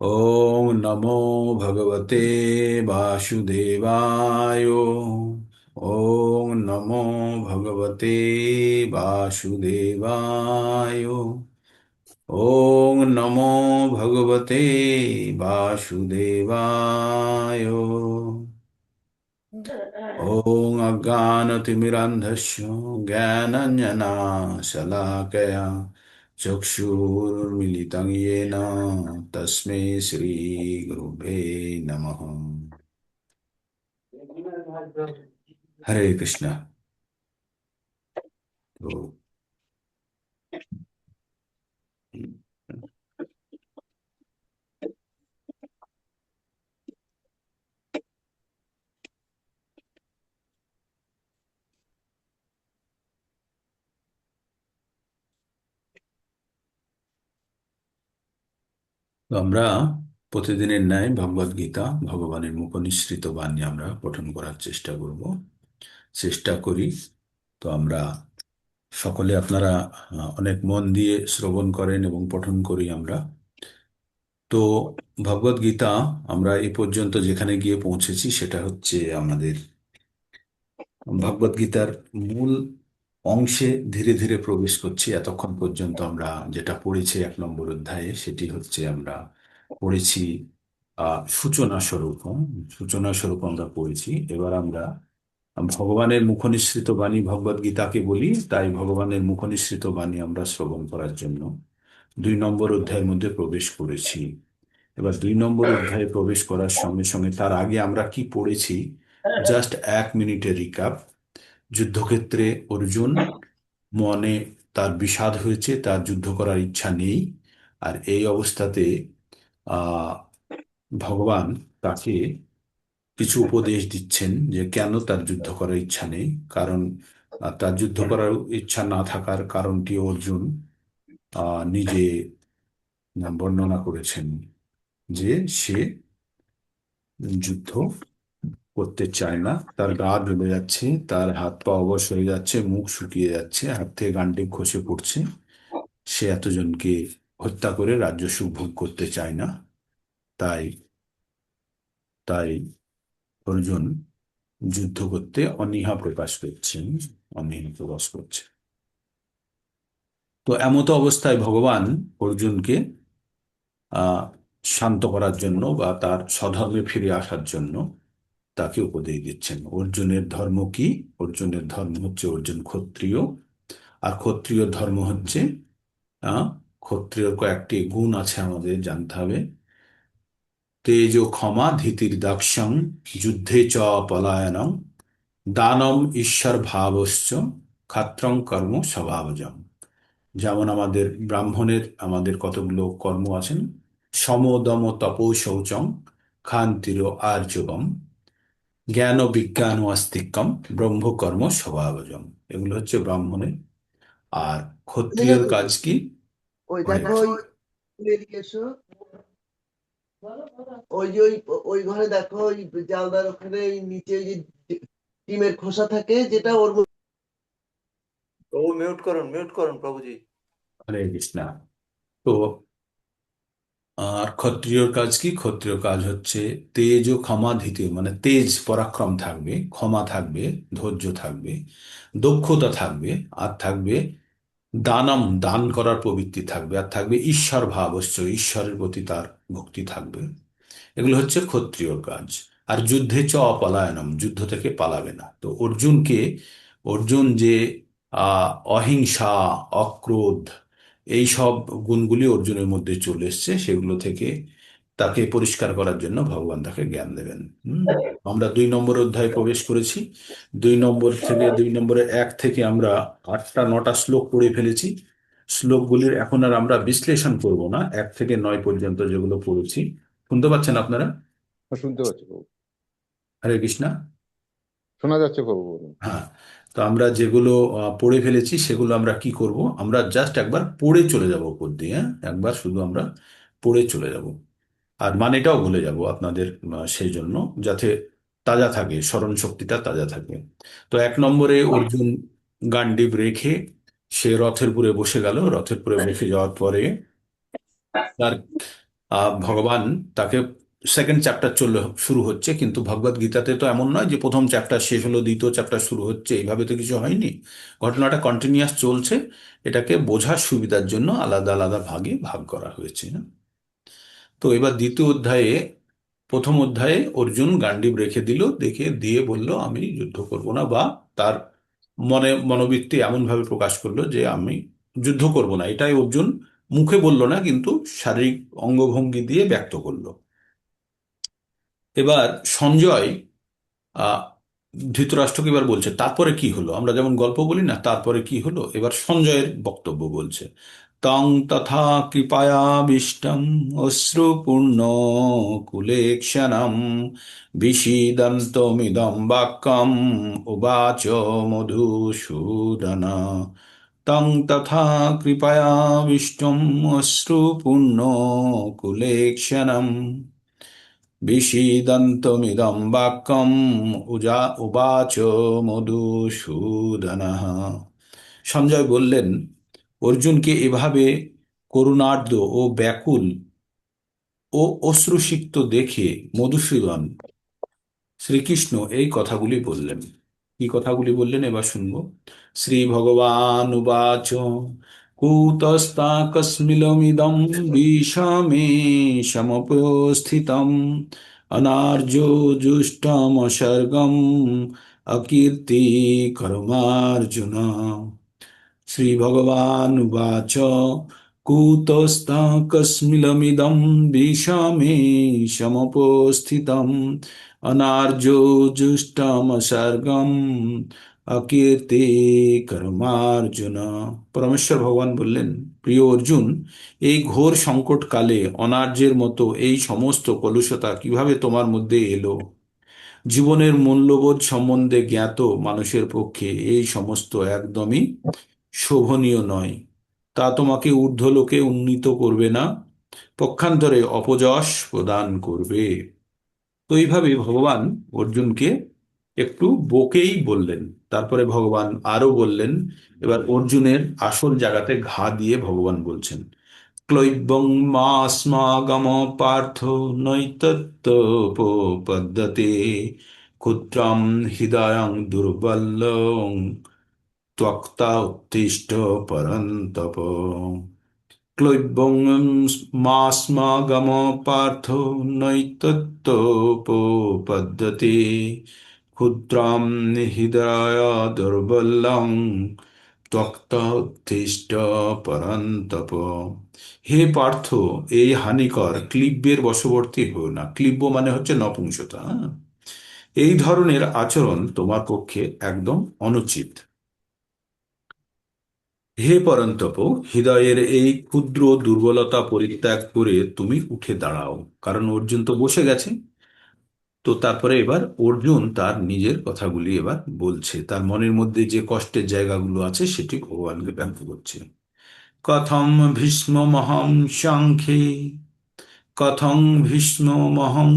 ॐ नमो भगवते वासुदेवाय। ॐ नमो भगवते वासुदेवाय। ॐ नमो भगवते वासुदेवाय। ॐ अज्ञानतिमिरान्धस्य ज्ञानाञ्जनशलाकया चक्षुरुन्मिलितं येन तस्मै श्रीगुरुभ्ये नमः। हरे कृष्ण। तो তো আমরা প্রতিদিনের ন্যায় ভগবদ গীতা ভগবানের মুখনিসৃত বাণী আমরা পঠন করার চেষ্টা করব, চেষ্টা করি। তো আমরা সকলে আপনারা অনেক মন দিয়ে শ্রবণ করেন এবং পঠন করি আমরা। তো ভগবদ গীতা আমরা এই পর্যন্ত যেখানে গিয়ে পৌঁছেছি সেটা হচ্ছে আমাদের ভগবদ গীতার মূল অংশে ধীরে ধীরে প্রবেশ করছি। এতক্ষণ পর্যন্ত আমরা যেটা পড়েছি 1 নম্বর অধ্যায়ে সেটি হচ্ছে আমরা পড়েছি সূচনা স্বরূপ। সূচনা স্বরূপ আমরা পড়েছি। এবার আমরা ভগবানের মুখনিসৃত বাণী ভগবদ গীতাকে বলি, তাই ভগবানের মুখনিসৃত বাণী আমরা শ্রবণ করার জন্য 2 নম্বর অধ্যায়ের মধ্যে প্রবেশ করেছি। এবার 2 নম্বর অধ্যায়ে প্রবেশ করার সঙ্গে সঙ্গে তার আগে আমরা কি পড়েছি জাস্ট 1 মিনিটের রিকাপ। যুদ্ধক্ষেত্রে অর্জুন মনে তার বিষাদ হয়েছে, তার যুদ্ধ করার ইচ্ছা নেই। আর এই অবস্থাতে আহ ভগবান তাকে কিছু উপদেশ দিচ্ছেন যে কেন তার যুদ্ধ করার ইচ্ছা নেই। কারণ তার যুদ্ধ করার ইচ্ছা না থাকার কারণটি অর্জুন নিজে বর্ণনা করেছেন যে সে যুদ্ধ করতে চায় না, তার গা জ্বলে যাচ্ছে, তার হাত পা অবশ হয়ে যাচ্ছে, মুখ শুকিয়ে যাচ্ছে, হাত থেকে গান্ডিব খসে পড়ছে। সে এতজনকে হত্যা করে রাজ্য সুখ ভোগ করতে চায় না। তাই তাই অর্জুন যুদ্ধ করতে অনীহা প্রকাশ করছেন, অনীহা প্রকাশ করছে। তো এমতো অবস্থায় ভগবান অর্জুনকে আহ শান্ত করার জন্য বা তার স্বধর্মে ফিরে আসার জন্য তাকে উপদেশ দিচ্ছেন। অর্জুনের ধর্ম কি? অর্জুনের ধর্ম হচ্ছে অর্জুন ক্ষত্রিয়। আর ক্ষত্রিয় ধর্ম হচ্ছে আহ ক্ষত্রিয়র কয়েকটি গুণ আছে আমাদের জানতে হবে। তেজ ক্ষমা ধীতির দাক্ষং যুদ্ধে চ পলায়নম দানম ঈশ্বর ভাবশ্চ ক্ষাত্রং কর্ম স্বভাবজম। যেমন আমাদের ব্রাহ্মণের আমাদের কতগুলো কর্ম আছেন: সম দম তপো শৌচম ক্ষান্তির আর্জবম জ্ঞান বিজ্ঞান ও আস্তিক্যম ব্রহ্মকর্ম স্বভাবজম। এগুলো হচ্ছে ব্রাহ্মণের। আর ক্ষত্রিয়র দেখো, কাজ কি? ওই হরে দেখো, কৃষ্ণ। ওই এদিকে এসো। ওই যে ওই ওই ঘরে দেখো, ওই জালদার ওখানে ওই নিচে ওই যে ডিমের খোসা থাকে, যেটা ওর ও মিউট করুন প্রভুজি। হরে কৃষ্ণ। তো আর ক্ষত্রিয়র কাজ কি? ক্ষত্রিয় কাজ হচ্ছে তেজ ও ক্ষমা ধীতে, মানে তেজ পরাক্রম থাকবে, ক্ষমা থাকবে, ধৈর্য থাকবে, দক্ষতা থাকবে, আর থাকবে দানম, দান করার প্রবৃত্তি থাকবে, আর থাকবে ঈশ্বর ভাবস্য, ঈশ্বরের প্রতি তার ভক্তি থাকবে। এগুলো হচ্ছে ক্ষত্রিয়র কাজ। আর যুদ্ধে চ অপলায়নম, যুদ্ধ থেকে পালাবে না। তো অর্জুন যে আহ অহিংসা, অক্রোধ, এই সব গুণগুলি অর্জুনের মধ্যে চলে এসছে, সেগুলো থেকে তাকে পরিষ্কার করার জন্য ভগবান তাকে জ্ঞান দেবেন। আমরা 2 নম্বর অধ্যায়ে প্রবেশ করেছি। 2 নম্বরে 1 থেকে আমরা 8টা 9টা শ্লোক পড়ে ফেলেছি। শ্লোকগুলির এখন আর আমরা বিশ্লেষণ করব না। 1 থেকে 9 পর্যন্ত যেগুলো পড়েছি, শুনতে পাচ্ছেন আপনারা? শুনতে পাচ্ছি প্রভু। হরে কৃষ্ণা। শোনা যাচ্ছে প্রভু, বলুন। হ্যাঁ। তো আমরা যেগুলো পড়ে ফেলেছি সেগুলো আমরা কি করব, আমরা জাস্ট একবার পড়ে চলে যাব উপর দিয়ে। হ্যাঁ, একবার শুধু আমরা পড়ে চলে যাব। আর মানেটাও ভুলে যাব আপনাদের, সেই জন্য যাতে তাজা থাকে, স্মরণ শক্তিটা তাজা থাকে। তো 1 নম্বরে অর্জুন গান্ডিব রেখে সে রথের পুরে বসে গেল। রথের পুরে বসে যাওয়ার পরে তার ভগবান তাকে সেকেন্ড চ্যাপ্টার শুরু হচ্ছে, কিন্তু ভগবদ গীতাতে তো এমন নয় যে প্রথম চ্যাপ্টার শেষ হলো দ্বিতীয় চ্যাপ্টার শুরু হচ্ছে, এইভাবে তো কিছু হয়নি। ঘটনাটা কন্টিনিউয়াস চলছে। এটাকে বোঝার সুবিধার জন্য আলাদা আলাদা ভাগে ভাগ করা হয়েছে। তো এবার দ্বিতীয় অধ্যায়ে, প্রথম অধ্যায়ে অর্জুন গান্ডীব রেখে দিল, দেখে দিয়ে বলল আমি যুদ্ধ করব না, বা তার মনোবৃত্তি এমন ভাবে প্রকাশ করলো যে আমি যুদ্ধ করব না। এটাই অর্জুন মুখে বলল না, কিন্তু শারীরিক অঙ্গভঙ্গি দিয়ে ব্যক্ত করলো। এবার সঞ্জয় আহ ধৃতরাষ্ট্রকে এবার বলছে তারপরে কি হলো, আমরা যেমন গল্প বলি না তারপরে কি হলো, এবার সঞ্জয়ের বক্তব্য বলছে। তং তথা কৃপায়াবিষ্টম অশ্রুপূর্ণ কুলেক্ষণম বিষীদন্তমিদম বাক্যম উবাচ মধুসূদন। তং তথা কৃপায়াবিষ্টম অশ্রুপূর্ণ কুলেক্ষণম বিষীদন্তমিদম বাক্যম উবাচ মধুসূদনঃ। সঞ্জয় বললেন, অর্জুনকে এভাবে করুণার্দ্র ও ব্যাকুল ও অশ্রুসিক্ত দেখে মধুসূদন শ্রীকৃষ্ণ এই কথাগুলি বললেন। কি কথাগুলি বললেন এবার শুনবো। শ্রী ভগবান উবাচ কুতস্তাকস্মিলমিদম বিষমে সমুপস্থিতম অনার্যো জুষ্টমসর্গম অকীর্তি কর্মার্জুন। শ্রীভগবানুবাচ কুতস্তকস্মিলমিদं বিষমে সমুপস্থিতम् অনার্যजुष्टमसर्गम् অকীর্তি কর্মার্জুন। পরমেশ্বর ভগবান বললেন, প্রিয় অর্জুন, এই ঘোর সংকটকালে অনার্যের মতো এই সমস্ত কলুষতা কিভাবে তোমার মধ্যে এলো? জীবনের মূল্যবোধ সম্বন্ধে জ্ঞাত মানুষের পক্ষে এই সমস্ত একদমই শোভনীয় নয়। তা তোমাকে ঊর্ধ্বলোকে উন্নীত করবে না, পক্ষান্তরে অপযশ প্রদান করবে। তো এইভাবে ভগবান অর্জুনকে একটু বকেই বললেন। তারপরে ভগবান আরো বললেন। এবার অর্জুনের আসল জায়গাতে ঘা দিয়ে ভগবান বলছেন, ক্লৈবং মাস্মাগম পার্থ নৈতত্তপদ্যতে ক্ষুদ্রম হৃদয়ং দুর্বলং ত্বক্তা উত্তিষ্ঠ পরন্তপ। ক্লৈবং মাস্মাগম পার্থ নৈতত্তপদ্যতে ক্ষুদ্রম হৃদয় দুর্বলং ত্বক্তা উত্তিষ্ঠ পরন্তপ। হে পার্থ, এই হানিকর ক্লিব্যের বশবর্তী হও না। ক্লিব্য মানে হচ্ছে নপুংসতা, হ্যাঁ? এই ধরনের আচরণ তোমার পক্ষে একদম অনুচিত। হে পরন্তপ, হৃদয়ের এই ক্ষুদ্র দুর্বলতা পরিত্যাগ করে তুমি উঠে দাঁড়াও। কারণ অর্জুন তো বসে গেছে। তো তারপরে এবার অর্জুন তার নিজের কথাগুলি এবার বলছে, তার মনের মধ্যে যে কষ্টের জায়গাগুলো আছে সেটি ভগবানকে ব্যক্ত করছে। কথম ভীষ্মমহং সাংখ্যে, কথং ভীষ্মমহং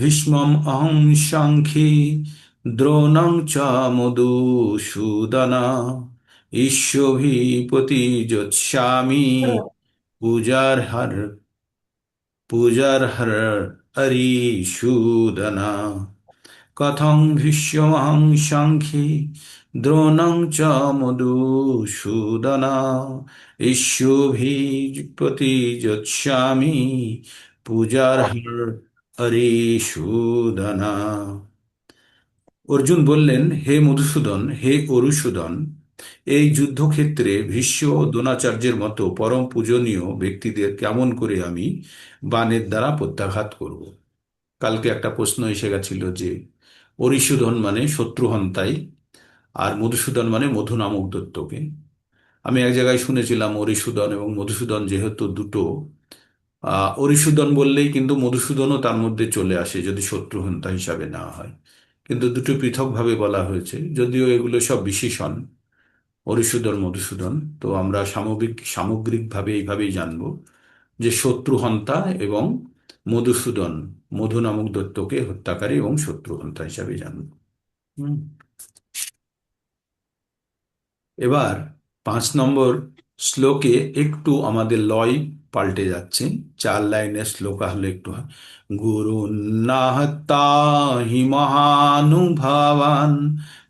ভীষ্মম অহং সাংখ্যে দ্রোণং চ মধুসূদন ঈশ্বভিপতি যৎস্যামি পূজার্হর পূজার্হর হরিষূদন। কথং ভীষ্মহং সাংখ্যে দ্রোণং চ মধুসূদন ঈশ্বভিপতি যৎস্যামি পূজার্হর হরিষূদন। অর্জুন বললেন, হে মধুসূদন, হে অরুসূদন, এই যুদ্ধক্ষেত্রে ভীষ্ম ও দ্রোণাচার্যের মতো পরম পূজনীয় ব্যক্তিদের কেমন করে আমি বাণের দ্বারা প্রত্যাঘাত করব? কালকে একটা প্রশ্ন এসে গেছিল যে অরিসূদন মানে শত্রুহন্তাই, আর মধুসূদন মানে মধু নামক দৈত্যকে। আমি এক জায়গায় শুনেছিলাম অরিসূদন এবং মধুসূদন যেহেতু দুটো, অরিসূদন বললেই কিন্তু মধুসূদনও তার মধ্যে চলে আসে যদি শত্রুহন্তা হিসাবে নেওয়া হয়। কিন্তু দুটো পৃথকভাবে বলা হয়েছে, যদিও এগুলো সব বিশেষণ, অরিসূদন মধুসূদন। তো আমরা সামগ্রিকভাবে এইভাবেই জানবো যে শত্রুহন্তা এবং মধুসূদন, মধু নামক দৈত্যকে হত্যাকারী এবং শত্রুহন্তা হিসাবে জানবো। হুম। এবার 5 নম্বর শ্লোকে একটু আমাদের লয় পাল্টে যাচ্ছে। 4 লাইনের শ্লোক হলে একটু হয়, গুরু নাহতা হি মহানুভাবান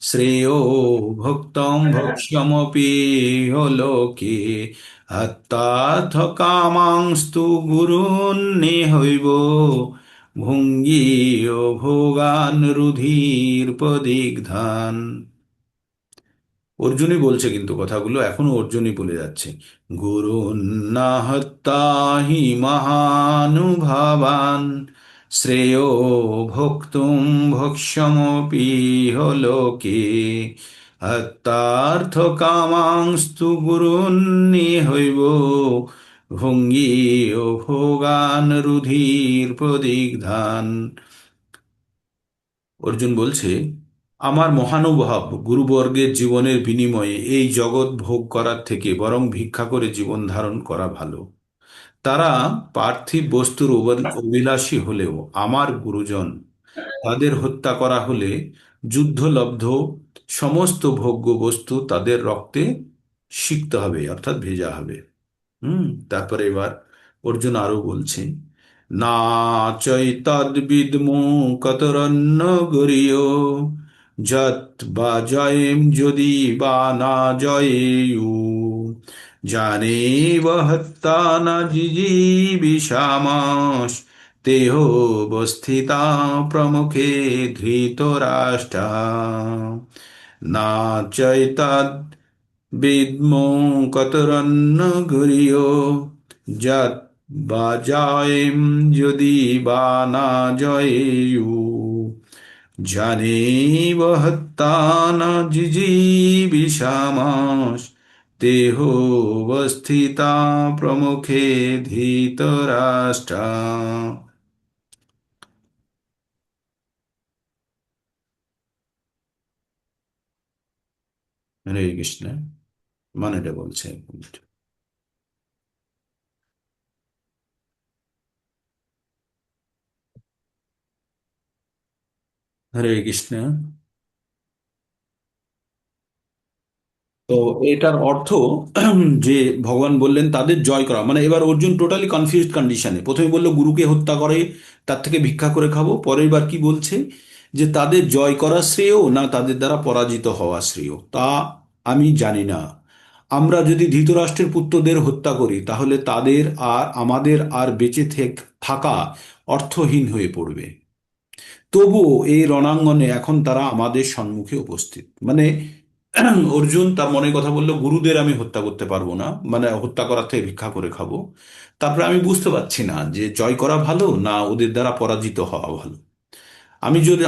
শ্রেয় ভক্তম ভক্ষ্যমপি লোকে হত্যার্থ কামাংস্তু গুরুন নেহৈব ভুঙ্গি ও ভোগান রুধির পদিগ্ধান। অর্জুনই বলছে কিন্তু কথাগুলো এখনো অর্জুনই বলে যাচ্ছে, গুরু না হত্যা হি মহানুভাবান শ্রেয় ভোক্তুম ভক্ষ্যমপি লোকে হত্যার্থ কামাংস্তু গুরুন্নিহৈব ভুঙ্গি ও ভোগান রুধির প্রদিগ্ধান। অর্জুন বলছে, আমার মহানুভব গুরুবর্গের জীবনের বিনিময়ে এই জগৎ ভোগ করার থেকে বরং ভিক্ষা করে জীবন ধারণ করা ভালো। তারা পার্থিব বস্তুর অভিলাষী হলেও আমার গুরুজন, তাদের হত্যা করা হলে যুদ্ধলব্ধ সমস্ত ভোগ্য বস্তু তাদের রক্তে সিক্ত হবে, অর্থাৎ ভেজা হবে। তারপরে এবার অর্জুন আরো বলছে, না চৈতদ্বিদমু কতরন্ন গরীয় যত বা জয়েম যদি বা না জয়েয়ু জানেব হত্যা না জিজীবিষামাস তেহ অবস্থিতা প্রমুখে ধৃতরাষ্ট্রা না চৈতদ বিদ্মো কতরন্ন গরীয় যত বা জয়েম যদি বা না জয়েয়ু জানেব হত্যা না জিজীবিষামাস তেহ অবস্থিতা প্রমুখে ধৃতরাষ্ট্রা। হরে কৃষ্ণ। মানেটা বলছে, হরে কৃষ্ণ। তো এটার অর্থ যে ভগবান বললেন তাদের জয় করা, মানে এবার অর্জুন টোটালি কনফিউজড কন্ডিশনে। প্রথমে বললো গুরুকে হত্যা করে তার থেকে ভিক্ষা করে খাবো, পরের বার কি বলছে যে তাদের জয় করা শ্রেয় না তাদের দ্বারা পরাজিত হওয়া শ্রেয়, তা আমি জানি না। আমরা যদি ধৃতরাষ্ট্রের পুত্রদের হত্যা করি তাহলে তাদের আর আমাদের আর বেঁচে থাকা অর্থহীন হয়ে পড়বে। তবুও এই রণাঙ্গনে এখন তারা আমাদের সম্মুখে উপস্থিত, মানে অর্জুন তার মনে কথা বললো, গুরুদের আমি হত্যা করতে পারবো না, মানে হত্যা করার থেকে ভিক্ষা করে খাবো। তারপরে আমি বুঝতে পারছি না যে জয় করা ভালো না ওদের দ্বারা পরাজিত হওয়া ভালো।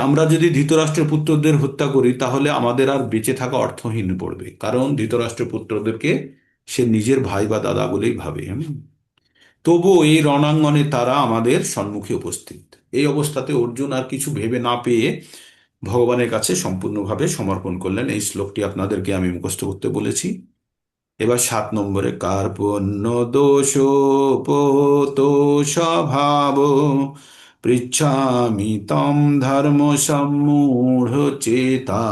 আমরা যদি ধৃতরাষ্ট্রের পুত্রদের হত্যা করি তাহলে আমাদের আর বেঁচে থাকা অর্থহীন পড়বে, কারণ ধৃতরাষ্ট্রের পুত্রদেরকে সে নিজের ভাই বা দাদা বলেই ভাবে। তবুও এই রণাঙ্গনে তারা আমাদের সম্মুখে উপস্থিত। এই অবস্থাতে অর্জুন আর কিছু ভেবে না পেয়ে ভগবানের কাছে সম্পূর্ণভাবে সমর্পণ করলেন। এই শ্লোকটি আপনাদেরকে আমি মুখস্থ করতে বলেছি। এবার 7 নম্বরে, কার্পণ্য দোষোপহত স্বভাব পৃচ্ছামি তম ধর্ম সম্মূঢ় চেতা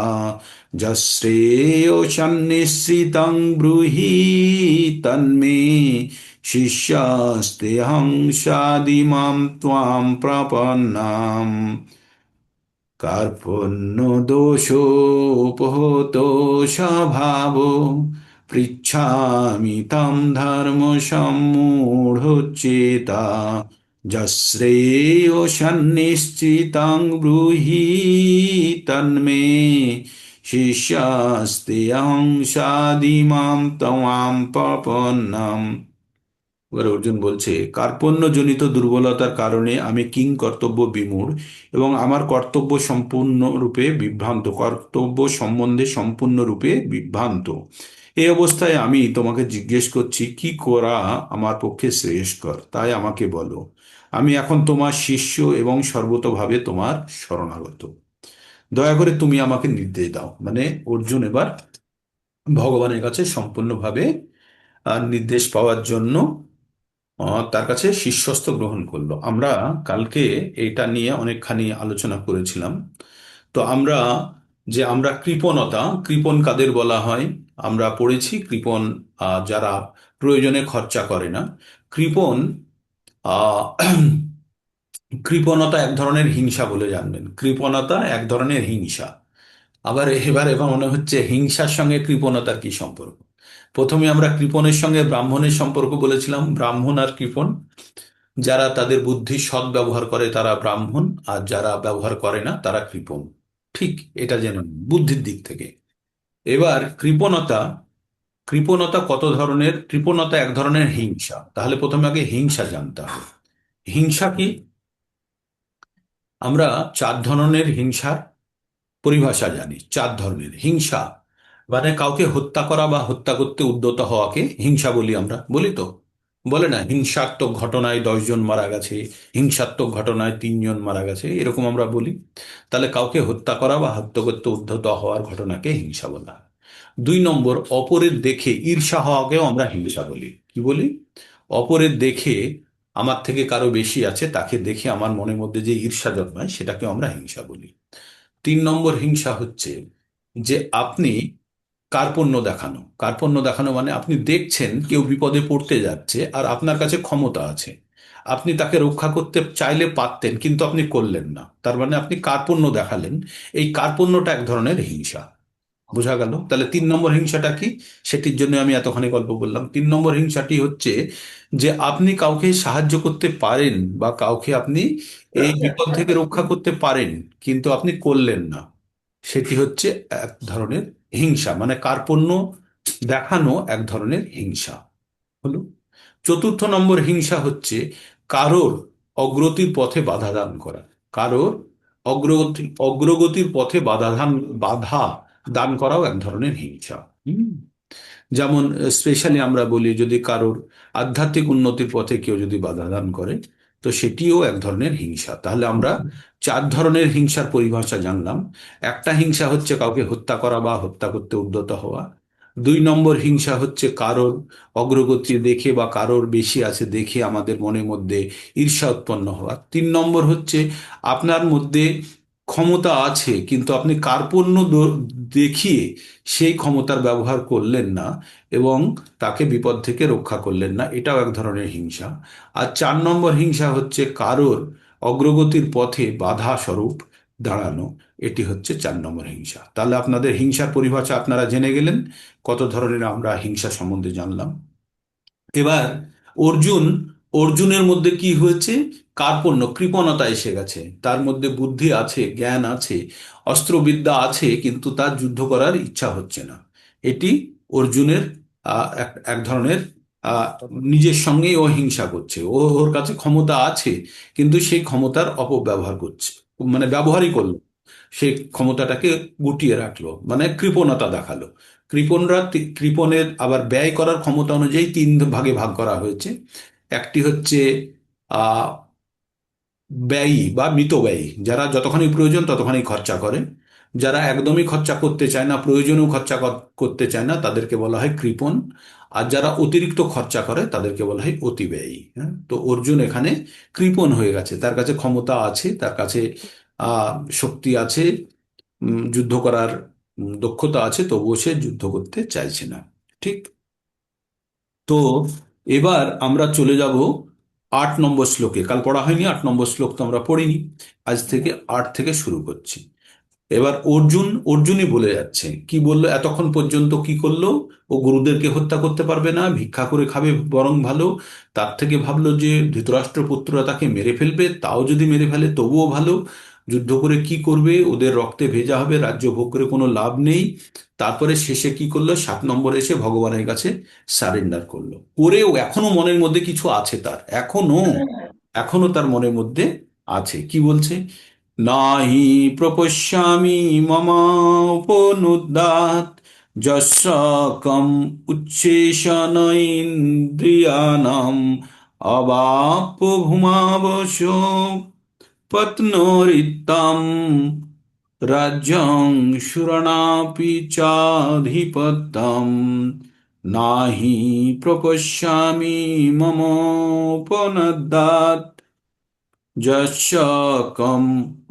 যশ্রেয় সন্নিশ্রিতং ব্রূহি তন্মে শিষ্যাস্তেহং সাদিমাম ত্বাম প্রপন্নাম। কার্পণ্য দোষোপহত স্বভাব পৃচ্ছামি তম ধর্ম সম্মূঢ়চেতা যশ্রেয় সন্নিশ্চিতং ব্রূহি তন্মে শিষ্যাস্তেহং সাদিমাম ত্বাম প্রপন্নাম। এবার অর্জুন বলছে, কার্পণ্যজনিত দুর্বলতার কারণে আমি কিং কর্তব্য বিমূঢ় এবং আমার কর্তব্য সম্বন্ধে সম্পূর্ণরূপে বিভ্রান্ত। এই অবস্থায় আমি তোমাকে জিজ্ঞেস করছি কি করা আমার পক্ষে শ্রেয়স্কর, তাই আমাকে বলো। আমি এখন তোমার শিষ্য এবং সর্বতোভাবে তোমার শরণাগত। দয়া করে তুমি আমাকে নির্দেশ দাও। মানে অর্জুন এবার ভগবানের কাছে সম্পূর্ণভাবে নির্দেশ পাওয়ার জন্য তার কাছে শিষ্যস্ত গ্রহণ করলো। আমরা কালকে এটা নিয়ে অনেকখানি আলোচনা করেছিলাম। তো আমরা যে আমরা কৃপণতা, কৃপণ কাদের বলা হয়? আমরা পড়েছি কৃপণ যারা প্রয়োজনে খরচা করে না। কৃপণ আহ কৃপণতা এক ধরনের হিংসা বলে জানবেন। কৃপণতা এক ধরনের হিংসা। আবার এবার মনে হচ্ছে হিংসার সঙ্গে কৃপণতার কি সম্পর্ক? প্রথমে আমরা কৃপণের সঙ্গে ব্রাহ্মণের সম্পর্ক বলেছিলাম। ব্রাহ্মণ আর কৃপণ, যারা তাদের বুদ্ধির সৎ ব্যবহার করে তারা ব্রাহ্মণ, আর যারা ব্যবহার করে না তারা কৃপণ। ঠিক, এটা জেনে নিন বুদ্ধির দিক থেকে। এবার কৃপণতা, কৃপণতা কত ধরনের? কৃপণতা এক ধরনের হিংসা। তাহলে প্রথমে আগে হিংসা জানতে হবে। হিংসা কি? আমরা চার ধরনের হিংসার পরিভাষা জানি। চার ধরনের হিংসা মানে কাউকে হত্যা করা বা হত্যা করতে উদ্যত হওয়াকে হিংসা বলি। আমরা বলি তো, বলে না হিংসাত্মক ঘটনায় 10 জন মারা গেছে, হিংসাত্মক ঘটনায় 3 জন মারা গেছে, এরকম আমরা বলি। তাহলে কাউকে হত্যা করা বা হত্যা করতে উদ্যত হওয়ার ঘটনাকে হিংসা বলা হয়। 2 নম্বর, অপরের দেখে ঈর্ষা হওয়াকেও আমরা হিংসা বলি। কি বলি? অপরের দেখে, আমার থেকে কারো বেশি আছে তাকে দেখে আমার মনের মধ্যে যে ঈর্ষা জন্মায় সেটাকে আমরা হিংসা বলি। 3 নম্বর হিংসা হচ্ছে যে আপনি কার্পণ্য দেখানো। কার্পণ্য দেখানো মানে আপনি দেখছেন কেউ বিপদে পড়তে যাচ্ছে আর আপনার কাছে ক্ষমতা আছে, আপনি তাকে রক্ষা করতে চাইলে পারতেন কিন্তু আপনি করলেন না, তার মানে আপনি কার্পণ্য দেখালেন। এই কার্পণ্যটা এক ধরনের হিংসা। বোঝা গেল? তাহলে 3 নম্বর হিংসাটা কি? সেটির জন্য আমি এতখানি গল্প বললাম। 3 নম্বর হিংসাটি হচ্ছে যে আপনি কাউকে সাহায্য করতে পারেন বা কাউকে আপনি এই বিপদ থেকে রক্ষা করতে পারেন কিন্তু আপনি করলেন না। সেটি হচ্ছে এক ধরনের হিংসা, মানে কার্পণ্য দেখানো এক ধরনের হিংসা হলো। 4র্থ নম্বর হিংসা হচ্ছে কারোর অগ্রতির পথে বাধা দান করা। কারোর অগ্রগতির পথে বাধা দান করাও এক ধরনের হিংসা। হুম। যেমন স্পেশালি আমরা বলি যদি কারোর আধ্যাত্মিক উন্নতির পথে কেউ যদি বাধা দান করে তো সেটিও এক ধরনের হিংসা। তাহলে আমরা 4 ধরনের হিংসার পরিভাষা জানলাম। একটা হিংসা হচ্ছে কাউকে হত্যা করা বা হত্যা করতে উদ্যত হওয়া। 2 নম্বর হিংসা হচ্ছে কারোর অগ্রগতি দেখে বা কারোর বেশি আছে দেখে আমাদের মনের মধ্যে ঈর্ষা উৎপন্ন হওয়া। 3 নম্বর হচ্ছে আপনার মধ্যে ক্ষমতা আছে কিন্তু আপনি কার্পণ্য দেখিয়ে সেই ক্ষমতার ব্যবহার করলেন না এবং তাকে বিপদ থেকে রক্ষা করলেন না, এটাও এক ধরনের হিংসা। আর 4 নম্বর হিংসা হচ্ছে কারোর অগ্রগতির পথে বাধা স্বরূপ দাঁড়ানো। এটি হচ্ছে 4 নম্বর হিংসা। তাহলে আপনাদের হিংসার পরিভাষা আপনারা জেনে গেলেন। কত ধরনের আমরা হিংসা সম্বন্ধে জানলাম। এবার অর্জুন, অর্জুনের মধ্যে কি হয়েছে? কার্পণ্য, কৃপণতা এসে গেছে। তার মধ্যে বুদ্ধি আছে, জ্ঞান আছে, অস্ত্রবিদ্যা আছে, কিন্তু তার যুদ্ধ করার ইচ্ছা হচ্ছে না। এটি অর্জুনের এক এক ধরনের আহ, নিজের সঙ্গেই ও হিংসা করছে। ওর কাছে ক্ষমতা আছে কিন্তু সেই ক্ষমতার অপব্যবহার করছে, মানে ব্যবহারই করলো, সেই ক্ষমতাটাকে গুটিয়ে রাখলো, মানে কৃপণতা দেখালো। কৃপণের আবার ব্যয় করার ক্ষমতা অনুযায়ী 3 ভাগে ভাগ করা হয়েছে। একটি হচ্ছে আহ ব্যয়ী বা মিতব্যয়ী, যারা যতখানি প্রয়োজন ততখানি খরচা করে। যারা একদমই খরচা করতে চায় না, প্রয়োজনেও খরচা করতে চায় না, তাদেরকে বলা হয় কৃপণ। আর যারা অতিরিক্ত খরচা করে তাদেরকে বলা হয় অতিব্যয়ী। হ্যাঁ, তো অর্জুন এখানে কৃপণ হয়ে গেছে। তার কাছে ক্ষমতা আছে, তার কাছে আহ শক্তি আছে, যুদ্ধ করার দক্ষতা আছে, তবুও সে যুদ্ধ করতে চাইছে না। ঠিক। তো এবার আমরা চলে যাব 8 নম্বর শ্লোকে। কাল পড়া হয়নি 8 নম্বর শ্লোক, তো আমরা পড়িনি। আজ থেকে 8 থেকে শুরু করছি। এবার অর্জুনই বলে যাচ্ছে। কি বললো? এতক্ষণ পর্যন্ত কি করলো? ও গুরুদেরকে হত্যা করতে পারবে না, ভিক্ষা করে খাবে বরং ভালো। তার থেকে ভাবলো যে ধৃতরাষ্ট্র পুত্ররা তাকে মেরে ফেলবে, তাও যদি মেরে ফেলে তবুও ভালো। যুদ্ধ করে কি করবে? ওদের রক্তে ভেজা হবে, রাজ্য ভোগ করে কোনো লাভ নেই। তারপরে শেষে কি করলো? 7 নম্বরে এসে ভগবানের কাছে সারেন্ডার করলো। করেও এখনো মনের মধ্যে কিছু আছে তার, এখনো এখনো তার মনের মধ্যে আছে। কি বলছে? নাহি প্রপশ্যামি মমাপনুদ্যাৎ যস্য কম উচ্ছেষণৈন্দ্রিয়াণাম অবাপ্য ভূমাবশ পত্নোরিত্তাম রাজ্যং শুরণাপি চাধিপত্যম নাহি প্রপশ্যামি মমোপনদ্যাৎ। যস্য কম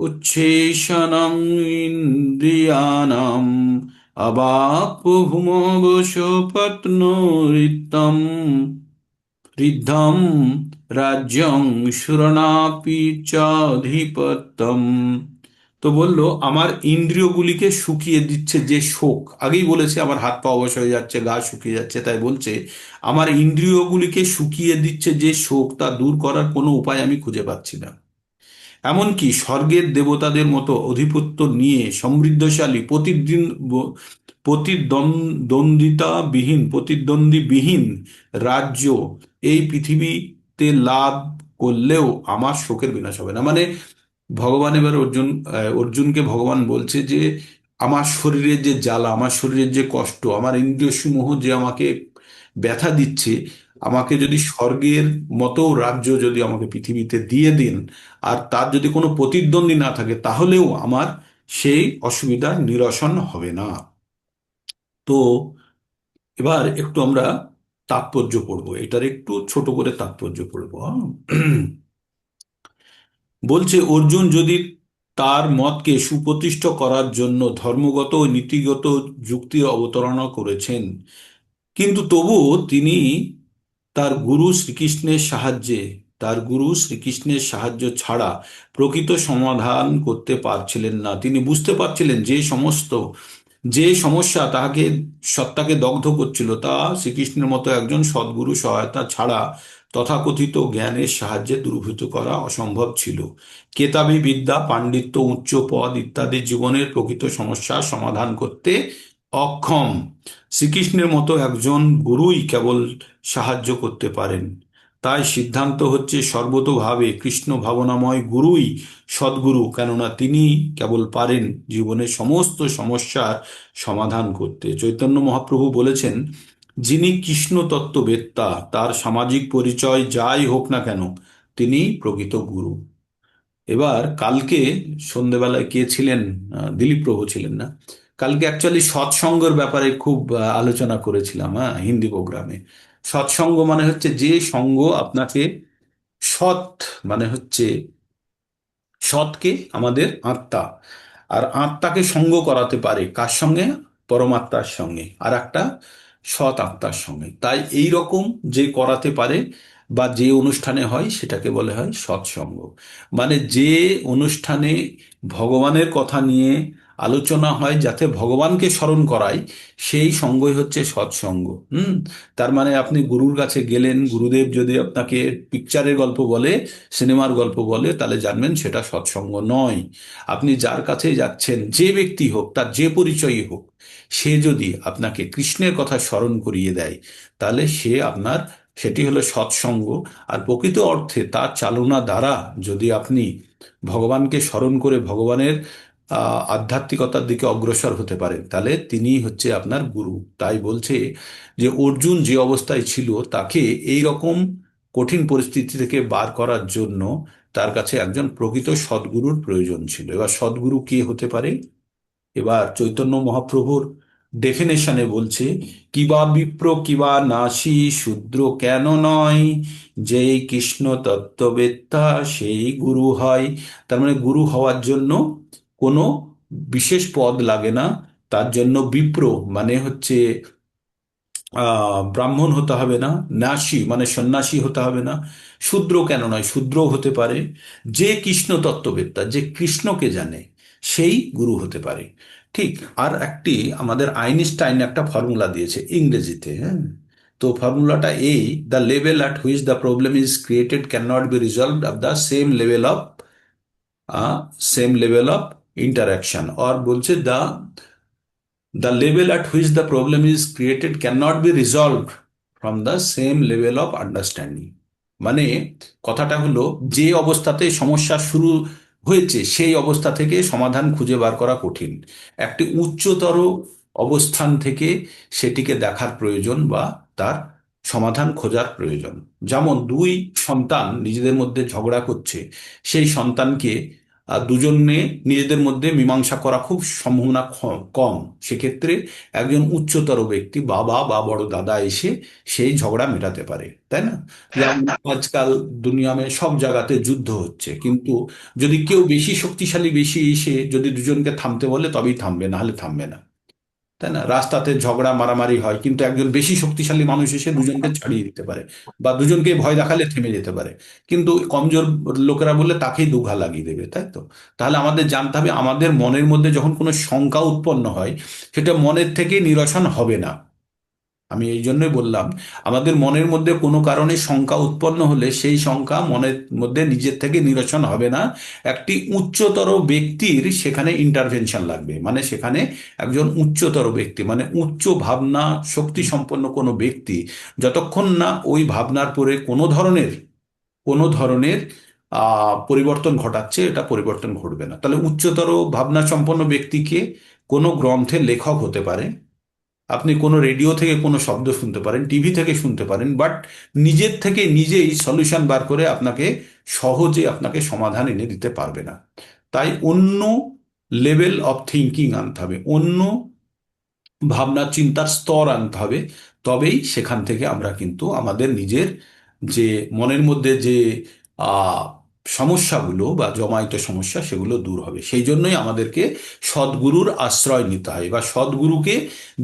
উচ্ছেষণং ইন্দ্রিয়াণাম অবাপ্যভূমবশপত্নরিতম ঋদ্ধম রাজ্যং সুরনাপি চাধিপত্যম। তো বলল, আমার ইন্দ্রিয়গুলিকে শুকিয়ে দিচ্ছে যে শোক। আগেই বলেছে আমার হাত পা অবশ হয়ে যাচ্ছে, গা শুকিয়ে যাচ্ছে, তাই বলছে আমার ইন্দ্রিয়গুলিকে শুকিয়ে দিচ্ছে যে শোক, তা দূর করার কোনো উপায় আমি খুঁজে পাচ্ছি না। এমনকি স্বর্গের দেবতাদের মতো আধিপত্য নিয়ে সমৃদ্ধশালী প্রতিদ্বন্দ্বিতাবিহীন রাজ্য এই পৃথিবীতে লাভ করলেও আমার শোকের বিনাশ হবে না। মানে ভগবান এবার অর্জুনকে ভগবান বলছে যে আমার শরীরের যে জ্বালা, আমার শরীরের যে কষ্ট, আমার ইন্দ্রিয় সমূহ যে আমাকে ব্যথা দিচ্ছে, আমাকে যদি স্বর্গের মতো রাজ্য যদি আমাকে পৃথিবীতে দিয়ে দিন, আর তার যদি কোনো প্রতিদ্বন্দ্বী না থাকে, তাহলেও আমার সেই অসুবিধার নিরসন হবে না। তো এবার একটু আমরা তাৎপর্য পড়বো, এটার একটু ছোট করে তাৎপর্য পড়বো। বলছে অর্জুন যদি তার মতকে সুপ্রতিষ্ঠ করার জন্য ধর্মগত ও নীতিগত যুক্তি অবতারণা করেছেন, কিন্তু তবুও তিনি তার গুরু শ্রীকৃষ্ণের সাহায্যে তার গুরু শ্রীকৃষ্ণের সাহায্য ছাড়া প্রকৃত সমাধান করতে পারছিলেন না। তিনি বুঝতে পারছিলেন যে সমস্যা তাহাকে সত্তাকে দগ্ধ করছিল, তা শ্রীকৃষ্ণের মতো একজন সদ্গুরু সহায়তা ছাড়া তথাকথিত জ্ঞানের সাহায্যে দূরীভূত করা অসম্ভব ছিল। কেতাবী বিদ্যা, পাণ্ডিত্য, উচ্চ পদ ইত্যাদি জীবনের প্রকৃত সমস্যার সমাধান করতে অক্ষম। শ্রীকৃষ্ণের মতো একজন গুরুই কেবল সাহায্য করতে পারেন। তাই সিদ্ধান্ত হচ্ছে সর্বতোভাবে কৃষ্ণ ভাবনাময় গুরুই সদ্গুরু, কেননা তিনি কেবল পারেন জীবনের সমস্ত সমস্যার সমাধান করতে। চৈতন্য মহাপ্রভু বলেছেন, যিনি কৃষ্ণ তত্ত্ববেত্তা, তার সামাজিক পরিচয় যাই হোক না কেন, তিনি প্রকৃত গুরু। এবার কালকে সন্ধেবেলায় কে ছিলেন? দিলীপ প্রভু ছিলেন না? কালকে অ্যাকচুয়ালি সৎসঙ্গের ব্যাপারে খুব আলোচনা করেছিলাম, হ্যাঁ, হিন্দি প্রোগ্রামে। সৎসঙ্গ মানে হচ্ছে যে সঙ্গ আপনাকে সৎ, মানে হচ্ছে সৎকে আমাদের আত্মা, আর আত্মাকে সঙ্গ করাতে পারে কার সঙ্গে? পরমাত্মার সঙ্গে, আর একটা সৎ আত্মার সঙ্গে। তাই এই রকম যে করাতে পারে বা যে অনুষ্ঠানে হয় সেটাকে বলে হয় সৎসঙ্গ। মানে যে অনুষ্ঠানে ভগবানের কথা নিয়ে আলোচনা হয়, যাতে ভগবানকে স্মরণ করায়, সেই সঙ্গই হচ্ছে সৎসঙ্গ। তার মানে আপনি গুরুর কাছে গেলেন, গুরুদেব যদি আপনাকে পিকচারের গল্প বলে, সিনেমার গল্প বলে, তাহলে জানবেন সেটা সৎসঙ্গ নয়। আপনি যার কাছে যাচ্ছেন, যে ব্যক্তি হোক, তার যে পরিচয়ই হোক, সে যদি আপনাকে কৃষ্ণের কথা স্মরণ করিয়ে দেয়, তাহলে সেটি হলো সৎসঙ্গ। আর প্রকৃত অর্থে তার চালনা দ্বারা যদি আপনি ভগবানকে স্মরণ করে ভগবানের আধ্যাত্মিকতার দিকে অগ্রসর হতে পারেন, তাহলে তিনি হচ্ছে আপনার গুরু। তাই বলছে যে অর্জুন যে অবস্থায় ছিল, তাকে এই রকম কঠিন পরিস্থিতি থেকে বার করার জন্য তার কাছে একজন প্রকৃত সদ্গুরুর প্রয়োজন ছিল। এবার সদ্গুরু কে হতে পারে? এবার চৈতন্য মহাপ্রভুর ডেফিনেশনে বলছে, কিবা বিপ্র কিবা নাসি শূদ্র কেন নয়, যেই কৃষ্ণ তত্ত্ববেত্তা সেই গুরু হয়। তার মানে গুরু হওয়ার জন্য কোনো বিশেষ পদ লাগে না। তার জন্য বিপ্র মানে হচ্ছে ব্রাহ্মণ হতে হবে না, নাসি মানে সন্ন্যাসী হতে হবে না, শূদ্র কেন নয়, শূদ্রও হতে পারে। যে কৃষ্ণ তত্ত্ববেত্তা, যে কৃষ্ণকে জানে, সেই গুরু হতে পারে। ঠিক। আর একটি আমাদের আইনস্টাইন একটা ফর্মুলা দিয়েছে ইংরেজিতে, হ্যাঁ। তো ফর্মুলাটা এই: the level at which the problem is created can not be resolved of the same level of interaction. আর বলছে the level at which the problem is created cannot be resolved from the same level of understanding। মানে কথাটা হলো, যে অবস্থাতে সমস্যা শুরু হয়েছে সেই অবস্থা থেকে সমাধান খুঁজে বার করা কঠিন। একটি উচ্চতর অবস্থান থেকে সেটিকে দেখার প্রয়োজন বা তার সমাধান খোঁজার প্রয়োজন। যেমন দুই সন্তান নিজেদের মধ্যে ঝগড়া করছে, সেই সন্তানকে আর দুজনে নিজেদের মধ্যে মীমাংসা করা খুব সম্ভাবনা কম। সেক্ষেত্রে একজন উচ্চতর ব্যক্তি, বাবা বা বড় দাদা, এসে সেই ঝগড়া মেটাতে পারে, তাই না? যেমন আজকাল দুনিয়ামে সব জায়গাতে যুদ্ধ হচ্ছে, কিন্তু যদি কেউ বেশি শক্তিশালী বেশি এসে যদি দুজনকে থামতে বলে তবেই থামবে, না হলে থামবে না, তাই না? রাস্তাতে ঝগড়া মারামারি হয়, কিন্তু একজন বেশি শক্তিশালী মানুষ এসে দুজনকে ছাড়িয়ে দিতে পারে, বা দুজনকে ভয় দেখালে থেমে যেতে পারে। কিন্তু কমজোর লোকেরা বললে তাকেই দুঘা লাগিয়ে দেবে, তাই তো? তাহলে আমাদের জানতে হবে, আমাদের মনের মধ্যে যখন কোনো শঙ্কা উৎপন্ন হয়, সেটা মনের থেকে নিরসন হবে না। আমি এই জন্যই বললাম, আমাদের মনের মধ্যে কোনো কারণে শঙ্কা উৎপন্ন হলে সেই শঙ্কা মনের মধ্যে নিজের থেকে নিরসন হবে না। একটি উচ্চতর ব্যক্তির সেখানে ইন্টারভেনশন লাগবে, মানে সেখানে একজন উচ্চতর ব্যক্তি, মানে উচ্চ ভাবনা শক্তি সম্পন্ন কোনো ব্যক্তি, যতক্ষণ না ওই ভাবনার পরে কোনো ধরনের পরিবর্তন ঘটাচ্ছে, এটা পরিবর্তন ঘটবে না। তাহলে উচ্চতর ভাবনা সম্পন্ন ব্যক্তিকে কোনো গ্রন্থের লেখক হতে পারে, আপনি কোনো রেডিও থেকে কোনো শব্দ শুনতে পারেন, টিভি থেকে শুনতে পারেন, বাট নিজের থেকে নিজেই সলিউশন বার করে সহজে আপনাকে সমাধান এনে দিতে পারবে না। তাই অন্য লেভেল অফ থিঙ্কিং আনতে হবে, অন্য ভাবনা চিন্তার স্তর আনতে হবে। তবেই সেখান থেকে আমরা কিন্তু আমাদের নিজের যে মনের মধ্যে যে আহ সমস্যাগুলো বা জমায়িত সমস্যা, সেগুলো দূর হবে। সেই জন্যই আমাদেরকে সদ্গুরুর আশ্রয় নিতে হয়, বা সদ্গুরুকে,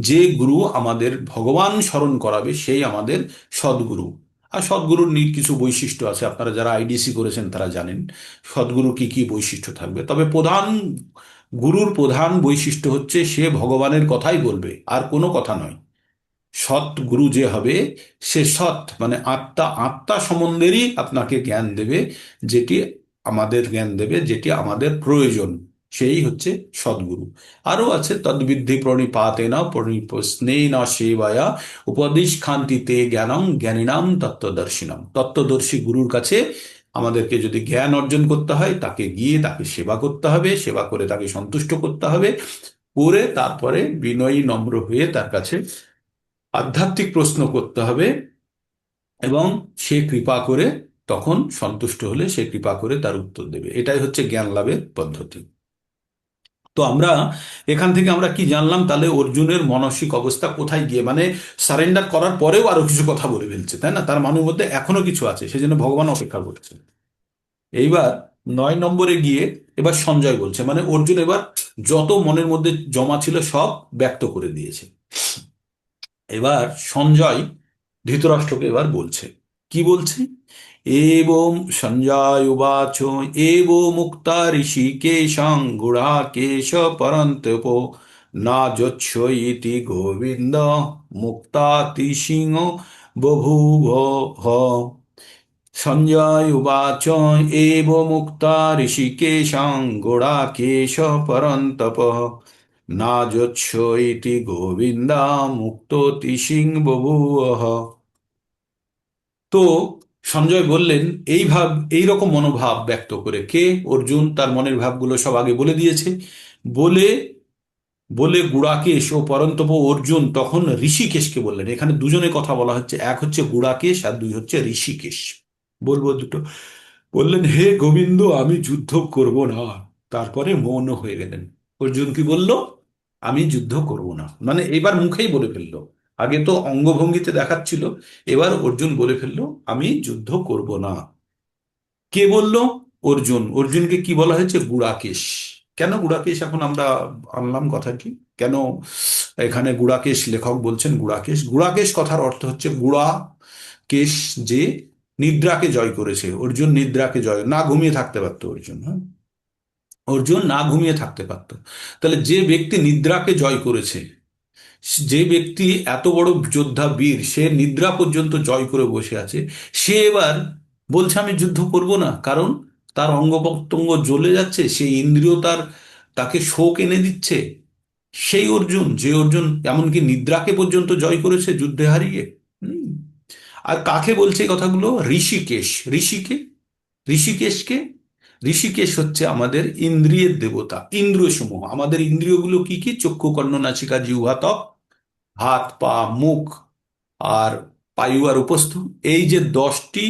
যে গুরু আমাদের ভগবান স্মরণ করাবে সেই আমাদের সদ্গুরু। আর সদ্গুরুর কিছু বৈশিষ্ট্য আছে, আপনারা যারা আইডিসি করেছেন তারা জানেন সদ্গুরু কি কি বৈশিষ্ট্য থাকবে। তবে গুরুর প্রধান বৈশিষ্ট্য হচ্ছে সে ভগবানের কথাই বলবে, আর কোনো কথা নয়। সৎ গুরু যে হবে, সে সৎ মানে আত্মা আত্মা সম্বন্ধেরই আপনাকে জ্ঞান দেবে, যেটি যেটি আমাদের প্রয়োজন, সেই হচ্ছে সদ্গুরু। আরো আছে, তদ্বিদ্ধি প্রণিপাতেন প্রণিপস্নেন সেবায়া উপদিশ খান্তিতে জ্ঞানং জ্ঞানিনাম তত্ত্বদর্শিনাম। তত্ত্বদর্শী গুরুর কাছে আমাদেরকে যদি জ্ঞান অর্জন করতে হয়, তাকে গিয়ে তাকে সেবা করতে হবে, সেবা করে তাকে সন্তুষ্ট করতে হবে, করে তারপরে বিনয়ী নম্র হয়ে তার কাছে আধ্যাত্মিক প্রশ্ন করতে হবে, এবং সে কৃপা করে, তখন সন্তুষ্ট হলে সে কৃপা করে তার উত্তর দেবে। এটাই হচ্ছে জ্ঞান লাভের পদ্ধতি। তো আমরা এখান থেকে আমরা কি জানলাম? তাহলে অর্জুনের মানসিক অবস্থা কোথায় গিয়ে, মানে সারেন্ডার করার পরেও আরো কিছু কথা বলে ফেলছে, তাই না? তার মনের মধ্যে এখনো কিছু আছে, সেজন্য ভগবান অপেক্ষা করছে। এইবার 9 নম্বরে গিয়ে এবার সঞ্জয় বলছে, মানে অর্জুন এবার যত মনের মধ্যে জমা ছিল সব ব্যক্ত করে দিয়েছে। এবার সঞ্জয় ধৃতরাষ্ট্রকে এবার বলছে, কি বলছে? এবং সঞ্জয় উবাচ এব মুক্তা ঋষিকেশং গুড়াকেশ পরন্তপ না যচ্ছ ইতি গোবিন্দ মুক্তাতিসিংহ বভূভ। সঞ্জয় উবাচ এব মুক্তা ঋষিকেশং গুড়াকেশ পরন্তপ না যচ্ছ ইতি গোবিন্দা মুক্তোতিসিং বভূবঃ। তো সঞ্জয় বললেন, এইরকম মনোভাব ব্যক্ত করে কে? অর্জুন তার মনের ভাবগুলো সব আগে বলে দিয়েছে। বলে বলে গুড়াকেশ ও পরন্তপ অর্জুন তখন ঋষিকেশকে বললেন। এখানে দুজনের কথা বলা হচ্ছে, এক হচ্ছে গুড়াকেশ আর দুই হচ্ছে ঋষিকেশ। বলবো দুটো। বললেন, হে গোবিন্দ, আমি যুদ্ধ করব না। তারপরে মৌন হয়ে গেলেন। অর্জুন কি বলল? আমি যুদ্ধ করব না, মানে এবার মুখেই বলে ফেললো। আগে তো অঙ্গভঙ্গিতে দেখাচ্ছিল, এবার অর্জুন বলে ফেললো, আমি যুদ্ধ করব না। কে বলল? অর্জুন। অর্জুনকে কি বলা হয়েছে? গুড়াকেশ। কেন গুড়াকেশ এখন আমরা আনলাম কথাটি? কেন এখানে গুড়াকেশ লেখক বলছেন গুড়াকেশ? গুড়াকেশ কথার অর্থ হচ্ছে গুড়া কেশ, যে নিদ্রাকে জয় করেছে। অর্জুন নিদ্রাকে জয়, না ঘুমিয়ে থাকতে পারতো অর্জুন, হ্যাঁ, অর্জুন না ঘুমিয়ে থাকতে পারতো। তাহলে যে ব্যক্তি নিদ্রাকে জয় করেছে, যে ব্যক্তি এত বড় যোদ্ধা বীর, সে নিদ্রা পর্যন্ত জয় করে বসে আছে, সে এবার বলছে আমি যুদ্ধ করব না, কারণ তার অঙ্গ প্রত্যঙ্গ জ্বলে যাচ্ছে, সেই ইন্দ্রিয় তাকে শোক এনে দিচ্ছে। সেই অর্জুন, যে অর্জুন এমনকি নিদ্রাকে পর্যন্ত জয় করেছে যুদ্ধে হারিয়ে। হুম। আর কাকে বলছে এই কথাগুলো? ঋষিকেশ। ঋষিকেশকে ঋষিকেশ হচ্ছে আমাদের ইন্দ্রিয়ের দেবতা। ইন্দ্রিয় সমূহ, আমাদের ইন্দ্রিয়গুলো কি কি? চক্ষু, কর্ণ, নাসিকা, জিহ্বা, ত্বক, হাত, পা, মুখ আর পায়ু আর উপস্থ, এই যে 10টি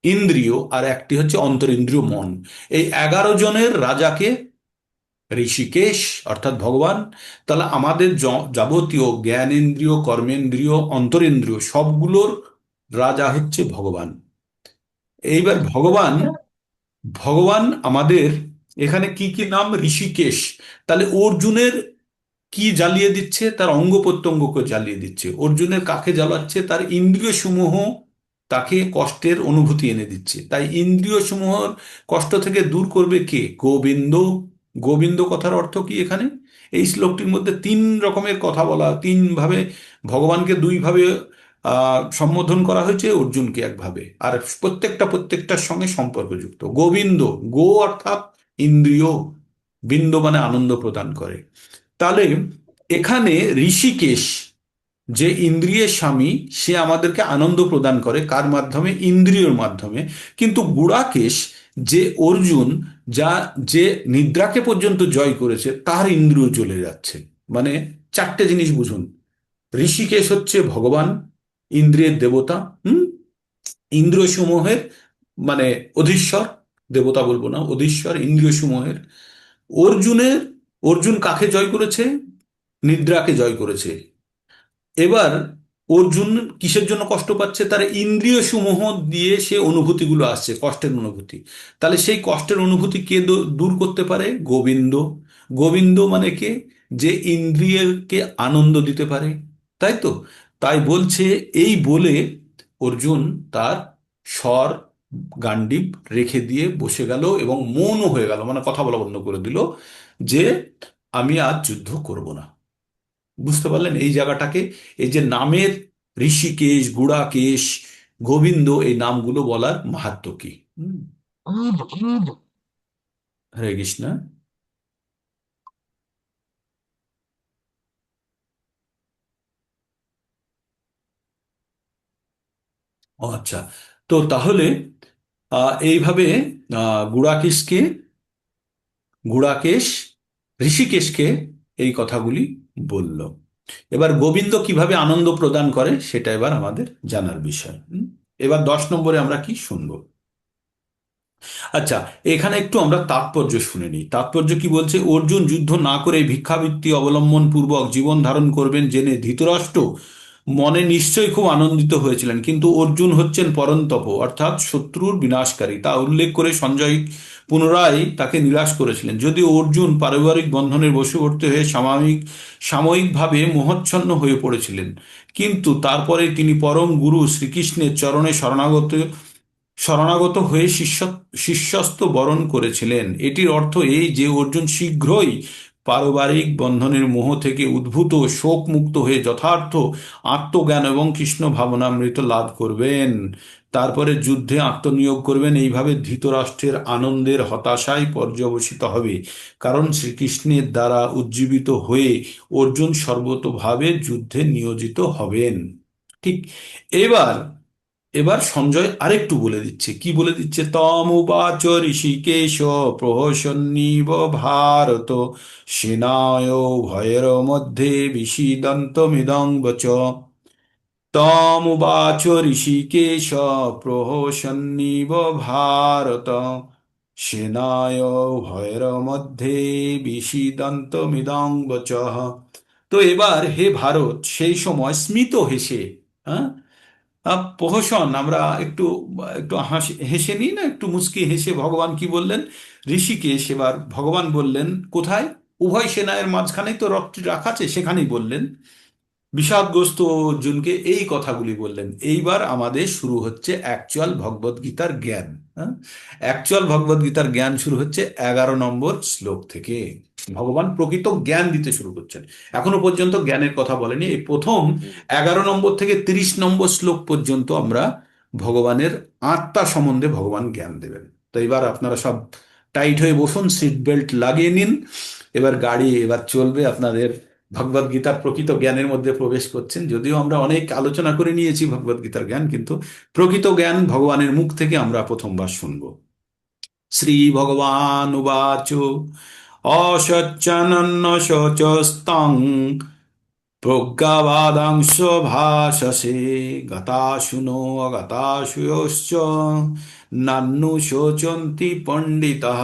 ইন্দ্রিয় আর একটি হচ্ছে অন্তরিন্দ্রিয় মন। এই 11 জনের রাজাকে ঋষিকেশ অর্থাৎ ভগবান। তাহলে আমাদের যাবতীয় জ্ঞানেন্দ্রিয়, কর্মেন্দ্রিয়, অন্তরেন্দ্রিয় সবগুলোর রাজা হচ্ছে ভগবান। এইবার ভগবান ভগবান আমাদের এখানে কি কি নাম? ঋষিকেশ। তাহলে অর্জুনের কি জ্বালিয়ে দিচ্ছে? তার অঙ্গ প্রত্যঙ্গকে জ্বালিয়ে দিচ্ছে। অর্জুনের কাকে জ্বালাচ্ছে? তার ইন্দ্রিয় সমূহ তাকে কষ্টের অনুভূতি এনে দিচ্ছে। তাই ইন্দ্রিয় সমূহর কষ্ট থেকে দূর করবে কে? গোবিন্দ। গোবিন্দ কথার অর্থ কি এখানে? এই শ্লোকটির মধ্যে তিন রকমের কথা বলা, তিন ভাবে ভগবানকে দুই ভাবে সম্বোধন করা হয়েছে, অর্জুনকে একভাবে, আর প্রত্যেকটার সঙ্গে সম্পর্কযুক্ত। গোবিন্দ, গো অর্থাৎ ইন্দ্রিয়, বিন্দ মানে আনন্দ প্রদান করে। তাহলে এখানে ঋষিকেশ যে ইন্দ্রিয়ের স্বামী, সে আমাদেরকে আনন্দ প্রদান করে কার মাধ্যমে? ইন্দ্রিয়র মাধ্যমে। কিন্তু গুড়াকেশ যে অর্জুন, যে নিদ্রাকে পর্যন্ত জয় করেছে, তার ইন্দ্রিয় চলে যাচ্ছে। মানে চারটে জিনিস বুঝুন। ঋষিকেশ হচ্ছে ভগবান, ইন্দ্রিয়ের দেবতা। ইন্দ্রিয় সমূহের মানে অধীশ্বর, দেবতা বলবো না, অধীশ্বর ইন্দ্রিয় সমূহের। অর্জুনের অর্জুন কাকে জয় করেছে? নিদ্রাকে জয় করেছে। এবার অর্জুন কিসের জন্য কষ্ট পাচ্ছে? তার ইন্দ্রিয় সমূহ দিয়ে সে অনুভূতিগুলো আসছে, কষ্টের অনুভূতি। তাহলে সেই কষ্টের অনুভূতি কে দূর করতে পারে? গোবিন্দ। গোবিন্দ মানে কে? যে ইন্দ্রিয়কে আনন্দ দিতে পারে, তাই তো? তাই বলছে, এই বলে অর্জুন তার স্বর গান্ডীব রেখে দিয়ে বসে গেল এবং মৌন হয়ে গেল, মানে কথা বলা বন্ধ করে দিল, যে আমি আজ যুদ্ধ করব না। বুঝতে পারলেন এই জায়গাটাকে? এই যে নামের ঋষিকেশ, গুড়াকেশ, গোবিন্দ, এই নামগুলো বলার মাহাত্ম্য কি? হুম, হরে কৃষ্ণ। ও আচ্ছা। তো তাহলে এইভাবে গুড়াকেশকে, গুড়াকেশ ঋষিকেশকে এই কথাগুলি বলল। এবার গোবিন্দ কিভাবে আনন্দ প্রদান করে সেটা এবার আমাদের জানার বিষয়। এবার 10 নম্বরে আমরা কি শুনবো? আচ্ছা, এখানে একটু আমরা তাৎপর্য শুনে নিই। তাৎপর্য কি বলছে? অর্জুন যুদ্ধ না করে ভিক্ষাবৃত্তি অবলম্বন পূর্বক জীবন ধারণ করবেন জেনে ধৃতরাষ্ট্র মনে নিশ্চয়ই খুব আনন্দিত হয়েছিলেন, কিন্তু অর্জুন হচ্ছেন পরন্তপ অর্থাৎ শত্রুর বিনাশকারী, তা উল্লেখ করে সঞ্জয় পুনরায় তাকে নিরাশ করেছিলেন। যদিও অর্জুন পারিবারিক বন্ধনের বশবর্তী হয়ে সাময়িকভাবে মোহচ্ছন্ন হয়ে পড়েছিলেন, কিন্তু তারপরে তিনি পরম গুরু শ্রীকৃষ্ণের চরণে শরণাগত হয়ে শিষ্যস্ত বরণ করেছিলেন। এটির অর্থ এই যে অর্জুন শীঘ্রই পারিবারিক বন্ধনের মোহ থেকে উদ্ভূত শোক মুক্ত হয়ে যথার্থ আত্মজ্ঞান এবং কৃষ্ণ ভাবনামৃত লাভ করবেন। তারপরে যুদ্ধে আত্মনিয়োগ করবেন। এইভাবে ধৃতরাষ্ট্রের আনন্দের হতাশায় পর্যবসিত হবে, কারণ শ্রীকৃষ্ণের দ্বারা উজ্জীবিত হয়ে অর্জুন সর্বতোভাবে যুদ্ধে নিয়োজিত হবেন। ঠিক। এবার এবার সঞ্জয় আরেকটু বলে দিচ্ছে। কি বলে দিচ্ছে? তম উবাচ ঋষিকেশ প্রহসন্নিব ভারত সেনায় ভয়ের মধ্যে বিষিদন্তমিদং বচ। তম উবাচ ঋষিকেশ প্রহসন্নিব ভারত সেনায় ভয়ের মধ্যে বিষিদন্তমিদং বচ। তো এবার হে ভারত সেই সময় স্মিত হেসে, হ্যাঁ, প্রহসন, আমরা একটু একটু হেসে নিই না, একটু মুচকি হেসে ভগবান কি বললেন? ঋষিকেশ এবার ভগবান বললেন কোথায়? উভয় সেনার মাঝখানেই তো রথটি রাখা আছে, সেখানেই বললেন, বিষাদগ্রস্ত অর্জুনকে এই কথাগুলি বললেন। এইবার আমাদের শুরু হচ্ছে অ্যাকচুয়াল ভগবদ গীতার জ্ঞান। হ্যাঁ, অ্যাকচুয়াল ভগবদ গীতার জ্ঞান শুরু হচ্ছে 11 নম্বর শ্লোক থেকে। ভগবান প্রকৃত জ্ঞান দিতে শুরু করছেন। এখনো পর্যন্ত জ্ঞানের কথা বলেনি। এই প্রথম 11 নম্বর থেকে 30 নম্বর শ্লোক পর্যন্ত আমরা ভগবানের আত্মা সম্বন্ধে ভগবান জ্ঞান দেবেন। তো এবার আপনারা সব টাইট হয়ে বসুন, সিট বেল্ট লাগিয়ে নিন। এবার গাড়ি এবার চলবে, আপনাদের ভগবদ গীতার প্রকৃত জ্ঞানের মধ্যে প্রবেশ করছেন। যদিও আমরা অনেক আলোচনা করে নিয়েছি ভগবদ গীতার জ্ঞান, কিন্তু প্রকৃত জ্ঞান ভগবানের মুখ থেকে আমরা প্রথমবার শুনবো। শ্রী ভগবান উবাচ অসচ্চানন্য শোচস্তং প্রজ্ঞাবাদাংশ ভাসসে গতাশুনো অগতাশুয়োশ্চ নান্নু শোচন্তি পণ্ডিতাঃ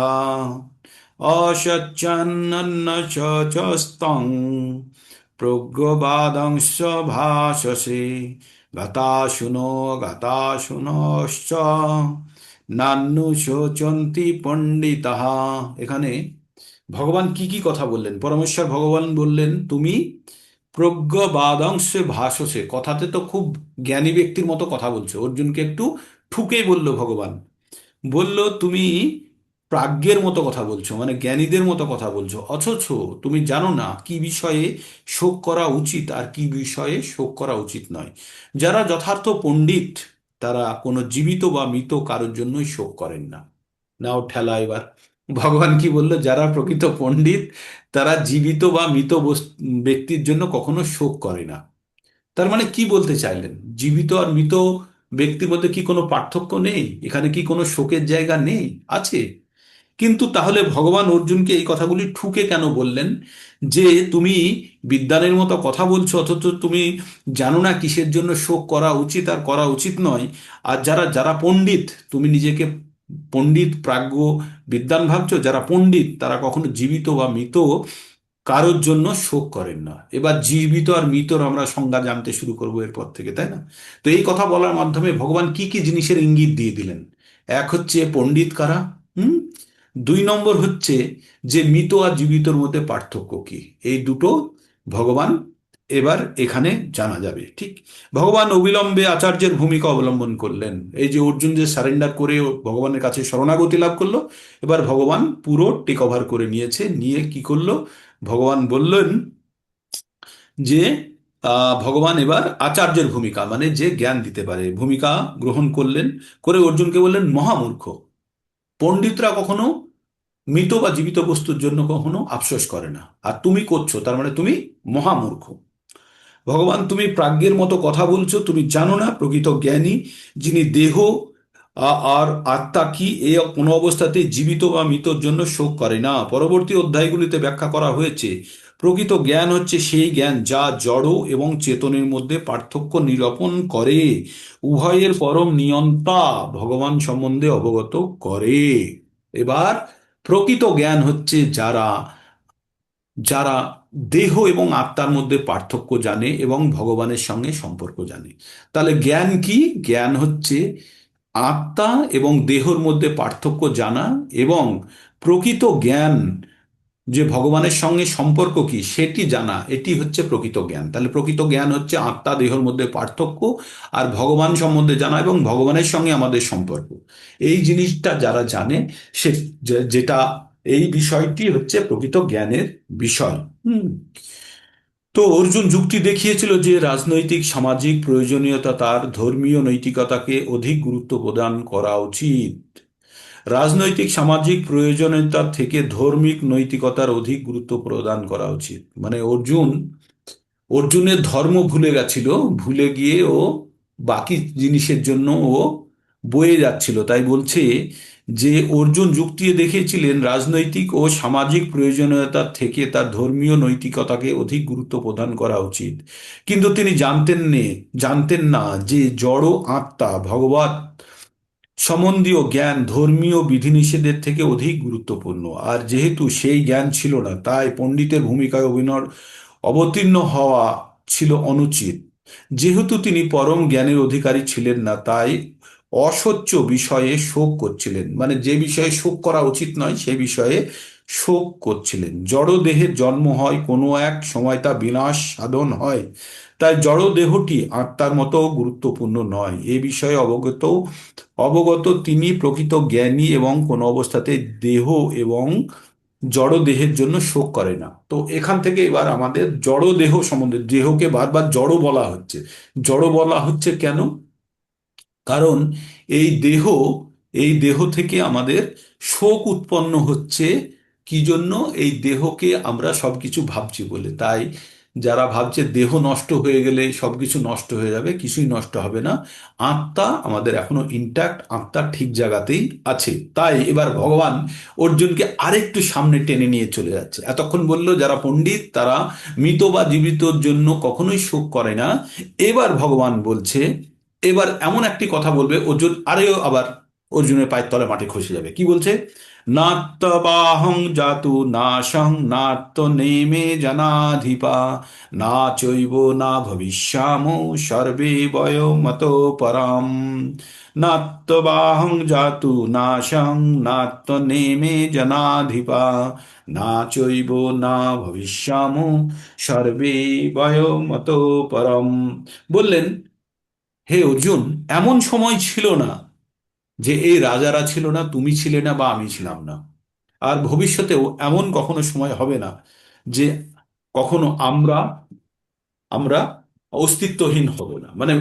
অসচ্ছন্নন্ন শোচস্তং প্রজ্ঞাবাদাংশ ভাসসে গতাশুনো গতাশুনোশ্চ নান্নু শোচন্তি পণ্ডিতাঃ। এখানে ভগবান কি কি কথা বললেন? পরমেশ্বর ভগবান বললেন, তুমি প্রজ্ঞবাদাংশে ভাসসে, কথাতে তো খুব জ্ঞানী ব্যক্তির মতো কথা বলছো। অর্জুনকে একটু ঠুকে বলল ভগবান, বলল তুমি প্রাজ্ঞের মতো কথা বলছো, মানে জ্ঞানীদের মতো কথা বলছো, অথচ তুমি জানো না কি বিষয়ে শোক করা উচিত আর কি বিষয়ে শোক করা উচিত নয়। যারা যথার্থ পণ্ডিত তারা কোনো জীবিত বা মৃত কারোর জন্যই শোক করেন না। নাও ঠেলা এবার। ভগবান কি বলল? যারা প্রকৃত পণ্ডিত তারা জীবিত বা মৃত ব্যক্তির জন্য কখনো শোক করে না। তার মানে কি বলতে চাইলেন? জীবিত আর মৃত ব্যক্তির মধ্যে কি কোনো পার্থক্য নেই? এখানে কি কোনো শোকের জায়গা নেই? আছে। কিন্তু তাহলে ভগবান অর্জুনকে এই কথাগুলি ঠুকে কেন বললেন যে তুমি বিদ্বানের মতো কথা বলছো অথচ তুমি জানো না কিসের জন্য শোক করা উচিত আর করা উচিত নয়? আর যারা যারা পণ্ডিত, তুমি নিজেকে পণ্ডিত প্রাজ্ঞ বিদ্বান ভাবছো, যারা পণ্ডিত তারা কখনো জীবিত বা মৃত কারোর জন্য শোক করেন না। এবার জীবিত আর মৃতর আমরা সংজ্ঞা জানতে শুরু করবো এরপর থেকে, তাই না? তো এই কথা বলার মাধ্যমে ভগবান কি কি জিনিসের ইঙ্গিত দিয়ে দিলেন? এক হচ্ছে পণ্ডিত কারা, হুম। দুই নম্বর হচ্ছে যে মৃত আর জীবিতর মধ্যে পার্থক্য কি। এই দুটো ভগবান এবার এখানে জানা যাবে, ঠিক। ভগবান অবিলম্বে আচার্যের ভূমিকা অবলম্বন করলেন। এই যে অর্জুন যে সারেন্ডার করে ভগবানের কাছে শরণাগতি লাভ করলো, এবার ভগবান পুরো টেক ওভার করে নিয়েছে। নিয়ে কি করলো? ভগবান বললেন যে ভগবান এবার আচার্যের ভূমিকা, মানে যে জ্ঞান দিতে পারে, ভূমিকা গ্রহণ করলেন। করে অর্জুনকে বললেন, মহামূর্খ, পণ্ডিতরা কখনো মৃত বা জীবিত বস্তুর জন্য কখনো আফসোস করে না, আর তুমি করছো, তার মানে তুমি মহামূর্খ। ভগবান, তুমি প্রাজ্ঞের মতো কথা বলছো, তুমি জানো না প্রকৃত জ্ঞানী যিনি দেহ আর আত্মা কি এ কোনো অবস্থাতেই জীবিত বা মৃতর জন্য শোক করে না। পরবর্তী অধ্যায়গুলিতে ব্যাখ্যা করা হয়েছে প্রকৃত জ্ঞান হচ্ছে সেই জ্ঞান যা জড় এবং চেতনের মধ্যে পার্থক্য নিরূপণ করে, উভয়ের পরম নিয়ন্তা ভগবান সম্বন্ধে অবগত করে। এবার প্রকৃত জ্ঞান হচ্ছে যারা যারা দেহ এবং আত্মার মধ্যে পার্থক্য জানে এবং ভগবানের সঙ্গে সম্পর্ক জানে। তাহলে জ্ঞান কি? জ্ঞান হচ্ছে আত্মা এবং দেহর মধ্যে পার্থক্য জানা এবং প্রকৃত জ্ঞান যে ভগবানের সঙ্গে সম্পর্ক কি সেটি জানা, এটি হচ্ছে প্রকৃত জ্ঞান। তাহলে প্রকৃত জ্ঞান হচ্ছে আত্মা দেহর মধ্যে পার্থক্য আর ভগবান সম্বন্ধে জানা এবং ভগবানের সঙ্গে আমাদের সম্পর্ক। এই জিনিসটা যারা জানে সে যেটা এই বিষয়টি হচ্ছে প্রকৃত জ্ঞানের বিষয়। হুম। তো অর্জুন যুক্তি দেখিয়েছিল যে রাজনৈতিক সামাজিক প্রয়োজনীয়তা তার ধর্মীয় নৈতিকতাকে অধিক গুরুত্ব প্রদান করা উচিত। রাজনৈতিক সামাজিক প্রয়োজনীয়তা থেকে ধর্মিক নৈতিকতার অধিক গুরুত্ব প্রদান করা উচিত। মানে অর্জুনের ধর্ম ভুলে গেছিল, ভুলে গিয়ে ও বাকি জিনিসের জন্য ও বয়ে যাচ্ছিল। তাই বলছে যে অর্জুন যুক্তি দেখিয়েছিলেন রাজনৈতিক ও সামাজিক প্রয়োজনীয়তা থেকে তার ধর্মীয় নৈতিকতাকে অধিক গুরুত্ব প্রদান করা উচিত। কিন্তু তিনি জানতেন না যে জড় আত্মা ভগবত সম্বন্ধীয় জ্ঞান ধর্মীয় বিধিনিষেধের থেকে অধিক গুরুত্বপূর্ণ। আর যেহেতু সেই জ্ঞান ছিল না, তাই পণ্ডিতের ভূমিকায় অবতীর্ণ হওয়া ছিল অনুচিত। যেহেতু তিনি পরম জ্ঞানের অধিকারী ছিলেন না, তাই অসচ্য বিষয়ে শোক করছিলেন, মানে যে বিষয়ে শোক করা উচিত নয় সে বিষয়ে শোক করছিলেন। জড় দেহের জন্ম হয়, কোনো এক সময় তা বিনাশ সাধন হয়, তাই জড় দেহটি আত্মার মতো গুরুত্বপূর্ণ নয়। এ বিষয়ে অবগত অবগত তিনি প্রকৃত জ্ঞানী এবং কোনো অবস্থাতে দেহ এবং জড় দেহের জন্য শোক করে না। তো এখান থেকে এবার আমাদের জড় দেহ সম্বন্ধে, দেহকে বারবার জড় বলা হচ্ছে। জড় বলা হচ্ছে কেন? কারণ এই দেহ এই দেহ থেকে আমাদের শোক উৎপন্ন হচ্ছে। কি জন্য? এই দেহকে আমরা সবকিছু ভাবছি বলে। তাই যারা ভাবছে দেহ নষ্ট হয়ে গেলে সবকিছু নষ্ট হয়ে যাবে, কিছুই নষ্ট হবে না। আত্মা আমাদের এখনো ইনট্যাক্ট, আত্মা ঠিক জায়গাতেই আছে। তাই এবার ভগবান অর্জুনকে আরেকটু সামনে টেনে নিয়ে চলে যাচ্ছে। এতক্ষণ বললো যারা পণ্ডিত তারা মৃত বা জীবিতর জন্য কখনোই শোক করে না। এবার ভগবান বলছে, এবার এমন একটি কথা বলবে অর্জুন আরেও আবার অর্জুনের পায়ের তলে মাটি খসে যাবে। কি বলছে? নাত্তবাহং জাতু নাশং নাত্ত নেমে জনাধিপা না চৈব না ভবিষ্যামো সর্বে বয়মত পরাম। নাত্তবাহং জাতু নাশং নাত্ত নেমে জনাধিপা না চৈব না ভবিষ্যামো সর্বে বয়মত পরম। বললেন, হে অর্জুন, এমন সময় ছিল না যে এই রাজারা ছিল না, তুমি ছিলে না বা আমি ছিলাম না। আর ভবিষ্যতেও এমন কখনো সময় হবে না যে কখনো আমরা আমরা অস্তিত্বহীন হব না। মানে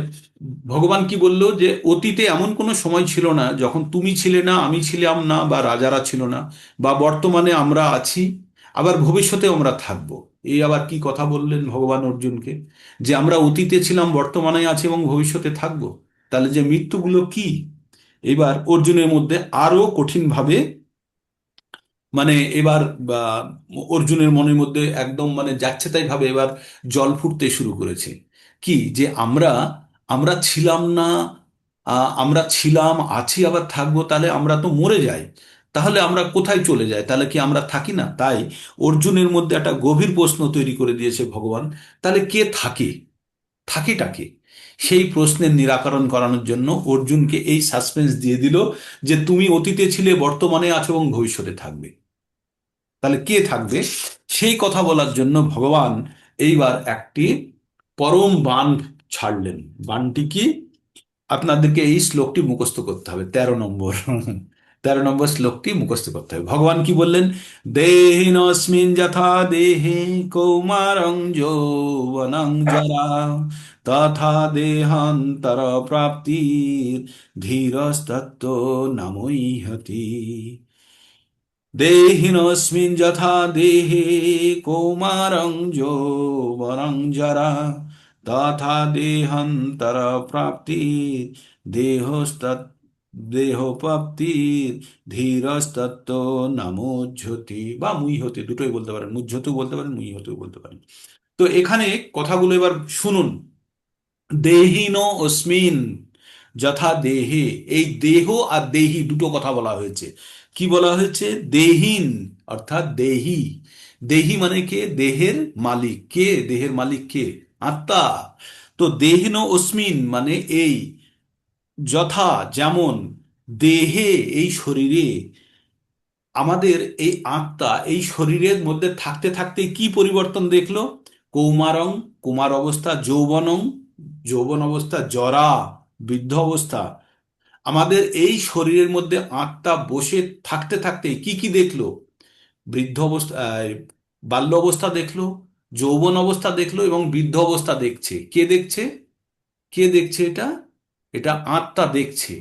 ভগবান কি বলল যে অতীতে এমন কোনো সময় ছিল না যখন তুমি ছিলে না, আমি ছিলাম না বা রাজারা ছিল না, বা বর্তমানে আমরা আছি, আবার ভবিষ্যতেও আমরা থাকব। এই আবার কি কথা বললেন ভগবান অর্জুনকে, যে আমরা অতীতে ছিলাম, বর্তমানে আছি এবং ভবিষ্যতে থাকব। তাহলে যে মৃত্যুগুলো কি, এবার অর্জুনের মধ্যে আরো কঠিনভাবে, মানে এবার বা অর্জুনের মনের মধ্যে একদম মানে যাচ্ছে তাই ভাবে এবার জল ফুটতে শুরু করেছে। কি যে আমরা আমরা ছিলাম না, আমরা ছিলাম, আছি, আবার থাকবো, তাহলে আমরা তো মরে যাই। তাহলে আমরা কোথায় চলে যাই? তাহলে কি আমরা থাকি না? তাই অর্জুনের মধ্যে একটা গভীর প্রশ্ন তৈরি করে দিয়েছে ভগবান। তাহলে কে থাকে? থাকেটাকে? সেই প্রশ্নের নিরাকরণ করানোর জন্য অর্জুনকে এই সাসপেন্স দিয়ে দিল যে তুমি অতীতে ছিলে, বর্তমানে আছো এবং ভবিষ্যতে থাকবে। তাহলে কে থাকবে? সেই কথা বলার জন্য ভগবান এইবার একটি পরম বাণ ছাড়লেন। বাণটি কি? আপনাদেরকে এই শ্লোকটি মুখস্থ করতে হবে, 13 নম্বর 13 নম্বর শ্লোকটি মুখস্থ করতে হবে। ভগবান কি বললেন? দেহিনস্মিন যথা দেহে কৌমারং যৌবনং জরা তথা দেহান্তর প্রাপ্তির ধীরস্তত্ত্ব নামৈহতি। দেহিনস্মিন যথা দেহে কৌমারং যৌবনং জরা তথা দেহান্তর প্রাপ্তি দেহস্তৎ দেহপ্রাপ্তির ধীরস্তত্ত্ব নামোজ্ঝতি, বা মুহ্যতি, দুটোই বলতে পারেন, মুহ্যতু বলতে পারেন, মুহ্যতু বলতে পারেন। তো এখানে কথাগুলো এবার শুনুন। দেহিন অস্মিন যথা দেহে, এই দেহ আর দেহি দুটো কথা বলা হয়েছে। কি বলা হয়েছে? দেহিন অর্থাৎ দেহি। দেহি মানে কে? দেহের মালিক কে? দেহের মালিক কে? আত্মা। তো দেহিন অস্মিন মানে এই, যথা যেমন, দেহে এই শরীরে, আমাদের এই আত্মা এই শরীরের মধ্যে থাকতে থাকতে কি পরিবর্তন দেখলো? কৌমারং, কুমার অবস্থা, যৌবনং, যৌবন অবস্থা, জরা, বৃদ্ধ অবস্থা। আমাদের এই শরীরের মধ্যে আত্মা বসে থাকতে থাকতে কি কি দেখলো? বৃদ্ধ অবস্থা, বাল্য অবস্থা দেখলো, যৌবন অবস্থা দেখলো এবং বৃদ্ধ অবস্থা দেখছে। কে দেখছে? কে দেখছে এটা? এটা আত্মা দেখছে।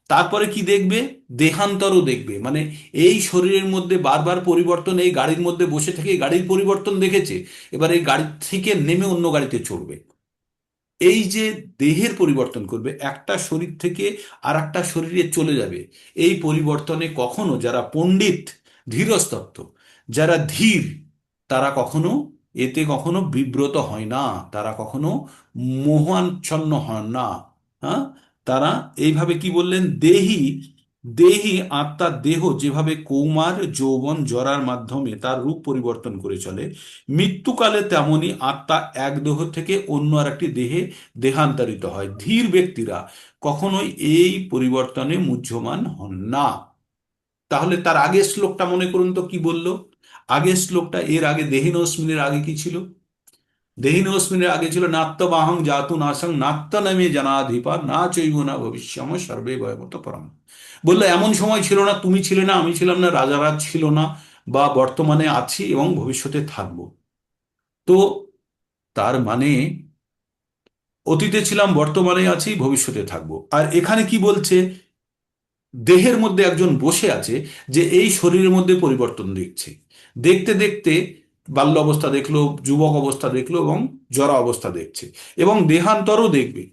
তারপরে কি দেখবে? দেহান্তরও দেখবে, মানে এই শরীরের মধ্যে বারবার পরিবর্তন, এই গাড়ির মধ্যে বসে থেকে গাড়ির পরিবর্তন দেখেছে, এবার এই গাড়ি থেকে নেমে অন্য গাড়িতে চড়বে। এই যে দেহের পরিবর্তন করবে, একটা শরীর থেকে আর একটা শরীরে চলে যাবে, এই পরিবর্তনে কখনো যারা পণ্ডিত, ধীরস্তত্ত্ব, যারা ধীর, তারা কখনো এতে কখনো বিব্রত হয় না, তারা কখনো মোহাচ্ছন্ন হন না। হ্যাঁ, তারা এইভাবে কি বললেন? দেহি, দেহি আত্মার দেহ যেভাবে কৌমার, যৌবন, জরার মাধ্যমে তার রূপ পরিবর্তন করে চলে, মৃত্যুকালে তেমনি আত্মা এক দেহ থেকে অন্য আর একটি দেহে দেহান্তরিত হয়। ধীর ব্যক্তিরা কখনোই এই পরিবর্তনে মুহ্যমান হন না। তাহলে তার আগের শ্লোকটা মনে করুন তো কি বলল? আগের শ্লোকটা, এর আগে দেহিনস্মিনের আগে কি ছিল? দেহিনস্মিনের আগে ছিল নাত্তবাহং জাতু নাসং নাত্ত নামে জনাধিপা না চৈব না ভবিষ্যম সর্বে ভয়মত পরম। বললো এমন সময় ছিল না, তুমি ছিলে না, আমি ছিলাম না, রাজারা ছিল না, বা বর্তমানে আছি এবং ভবিষ্যতে থাকবো। তো তার মানে অতীতে ছিলাম, বর্তমানে আছি, ভবিষ্যতে থাকবো। আর এখানে কি বলছে? দেহের মধ্যে একজন বসে আছে যে এই শরীরের মধ্যে পরিবর্তন দেখছে। দেখতে দেখতে বাল্য অবস্থা দেখলো, যুবক অবস্থা দেখলো এবং জরা অবস্থা দেখছে এবং দেহান্তরও দেখবে।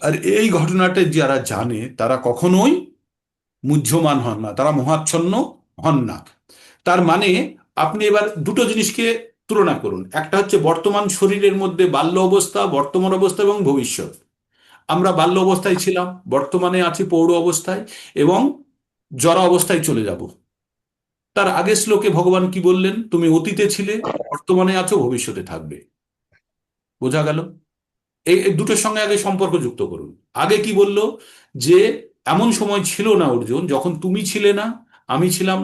আর এই ঘটনাটা যারা জানে তারা কখনোই মুহ্যমান হন না, তারা মোহাচ্ছন্ন হন না। তার মানে আপনি এবার দুটো জিনিসকে তুলনা করুন। একটা হচ্ছে বর্তমান শরীরের মধ্যে বাল্য অবস্থা, বর্তমান অবস্থা এবং ভবিষ্যৎ। আমরা বাল্য অবস্থায় ছিলাম, বর্তমানে আছি পৌঢ় অবস্থায় এবং জরা অবস্থায় চলে যাব। তার আগের শ্লোকে ভগবান কি বললেন? তুমি অতীতে ছিলে, বর্তমানে আছো, ভবিষ্যতে থাকবে। বোঝা গেল? এই দুটোর সঙ্গে আগে সম্পর্ক যুক্ত করুন। আগে কি বলল? যে এমন সময় ছিল না অর্জুন যখন তুমি ছিলে না, আমি ছিলাম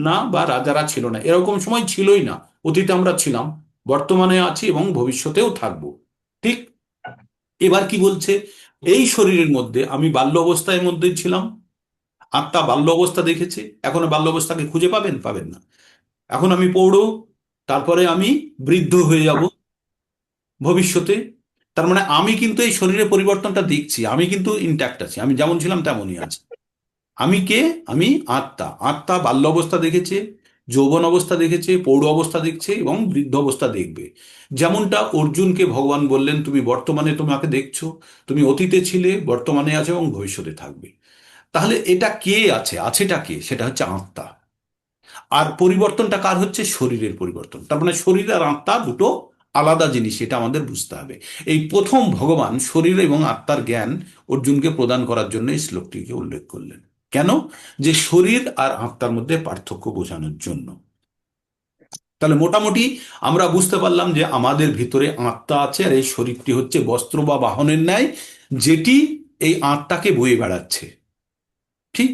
না, বা রাজারা ছিল না, এরকম সময় ছিলই না। অতীতে আমরা ছিলাম, বর্তমানে আছি এবং ভবিষ্যতেও থাকবো। ঠিক। এবার কি বলছে? এই শরীরের মধ্যে আমি বাল্য অবস্থার মধ্যেই ছিলাম, আত্মা বাল্য অবস্থা দেখেছে, এখন বাল্য অবস্থাকে খুঁজে পাবেন? পাবেন না। এখন আমি পৌঢ়, তারপরে আমি বৃদ্ধ হয়ে যাব ভবিষ্যতে। তার মানে আমি কিন্তু এই শরীরের পরিবর্তনটা দেখছি, আমি কিন্তু ইন্ট্যাক্ট আছি, আমি যেমন ছিলাম তেমনই আছি। আমি কে? আমি আত্মা। আত্মা বাল্য অবস্থা দেখেছে, যৌবন অবস্থা দেখেছে, পৌঢ় অবস্থা দেখছে এবং বৃদ্ধ অবস্থা দেখবে। যেমনটা অর্জুনকে ভগবান বললেন, তুমি বর্তমানে তোমাকে দেখছো, তুমি অতীতে ছিলে, বর্তমানে আছো এবং ভবিষ্যতে থাকবে। তাহলে এটা কে আছে? আছেটা কে? সেটা হচ্ছে আত্মা। আর পরিবর্তনটা কার হচ্ছে? শরীরের পরিবর্তন। তার মানে শরীর আর আত্মা দুটো আলাদা জিনিস, এটা আমাদের বুঝতে হবে। এই প্রথম ভগবান শরীর এবং আত্মার জ্ঞান অর্জুনকে প্রদান করার জন্য এই শ্লোকটিকে উল্লেখ করলেন। কেন? যে শরীর আর আত্মার মধ্যে পার্থক্য বোঝানোর জন্য। তাহলে মোটামুটি আমরা বুঝতে পারলাম যে আমাদের ভিতরে আত্মা আছে, আর এই শরীরটি হচ্ছে বস্ত্র বা বাহনের ন্যায়, যেটি এই আত্মাকে বয়ে বেড়াচ্ছে। ঠিক।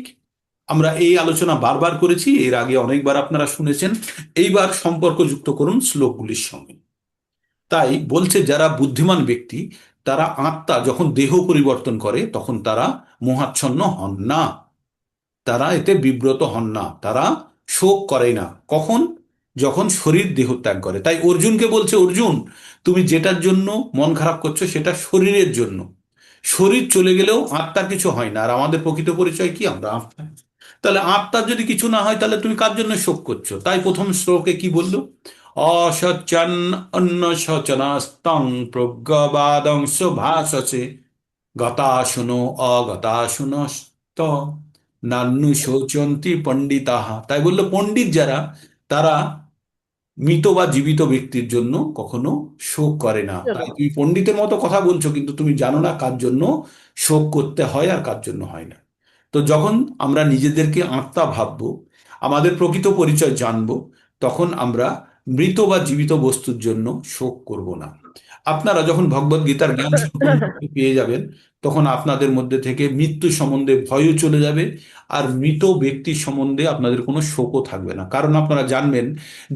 আমরা এই আলোচনা বারবার করেছি, এর আগে অনেকবার আপনারা শুনেছেন। এইবার সম্পর্ক যুক্ত করুন শ্লোকগুলির সঙ্গে। তাই বলছে যারা বুদ্ধিমান ব্যক্তি, তারা আত্মা যখন দেহ পরিবর্তন করে তখন তারা মোহাচ্ছন্ন হন না, তারা এতে বিব্রত হন না, তারা শোক করে না। কখন? যখন শরীর দেহ ত্যাগ করে। তাই অর্জুনকে বলছে, অর্জুন তুমি যেটার জন্য মন খারাপ করছো সেটা শরীরের জন্য। শরীর চলে গেলেও আত্মার কিছু হয় না, আর আমাদের প্রকৃত পরিচয় কি? আমরা আত্মা। তাহলে আত্মার যদি কিছু না হয় তাহলে তুমি কার জন্য শোক করছো? তাই প্রথম শ্লোকে কি বললো? অসচন অন্য শচনাস্তং প্রজ্ঞবাদংশ ভাষসে গতাশুনো অগতাশুনস্ত নান্নু শোচন্তি পণ্ডিতাহা। তাই বললো পণ্ডিত যারা, তারা মৃত বা জীবিত ব্যক্তির জন্য কখনো শোক করে না। তাই তুমি পণ্ডিতের মতো কথা বলছো, কিন্তু তুমি জানো না কার জন্য শোক করতে হয় আর কার জন্য হয় না। তো যখন আমরা নিজেদেরকে আত্মা ভাববো, আমাদের প্রকৃত পরিচয় জানবো, তখন আমরা মৃত বা জীবিত বস্তুর জন্য শোক করব না। আপনারা যখন ভগবদ গীতার জ্ঞান সম্পূর্ণ পেয়ে যাবেন, তখন আপনাদের মধ্যে থেকে মৃত্যু সম্বন্ধে ভয়ও চলে যাবে, আর মৃত ব্যক্তির সম্বন্ধে আপনাদের কোনো শোকও থাকবে না। কারণ আপনারা জানবেন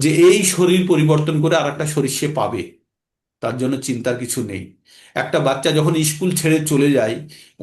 যে এই শরীর পরিবর্তন করে আর একটা শরীর সে পাবে, তার জন্য চিন্তার কিছু নেই। একটা বাচ্চা যখন স্কুল ছেড়ে চলে যায়,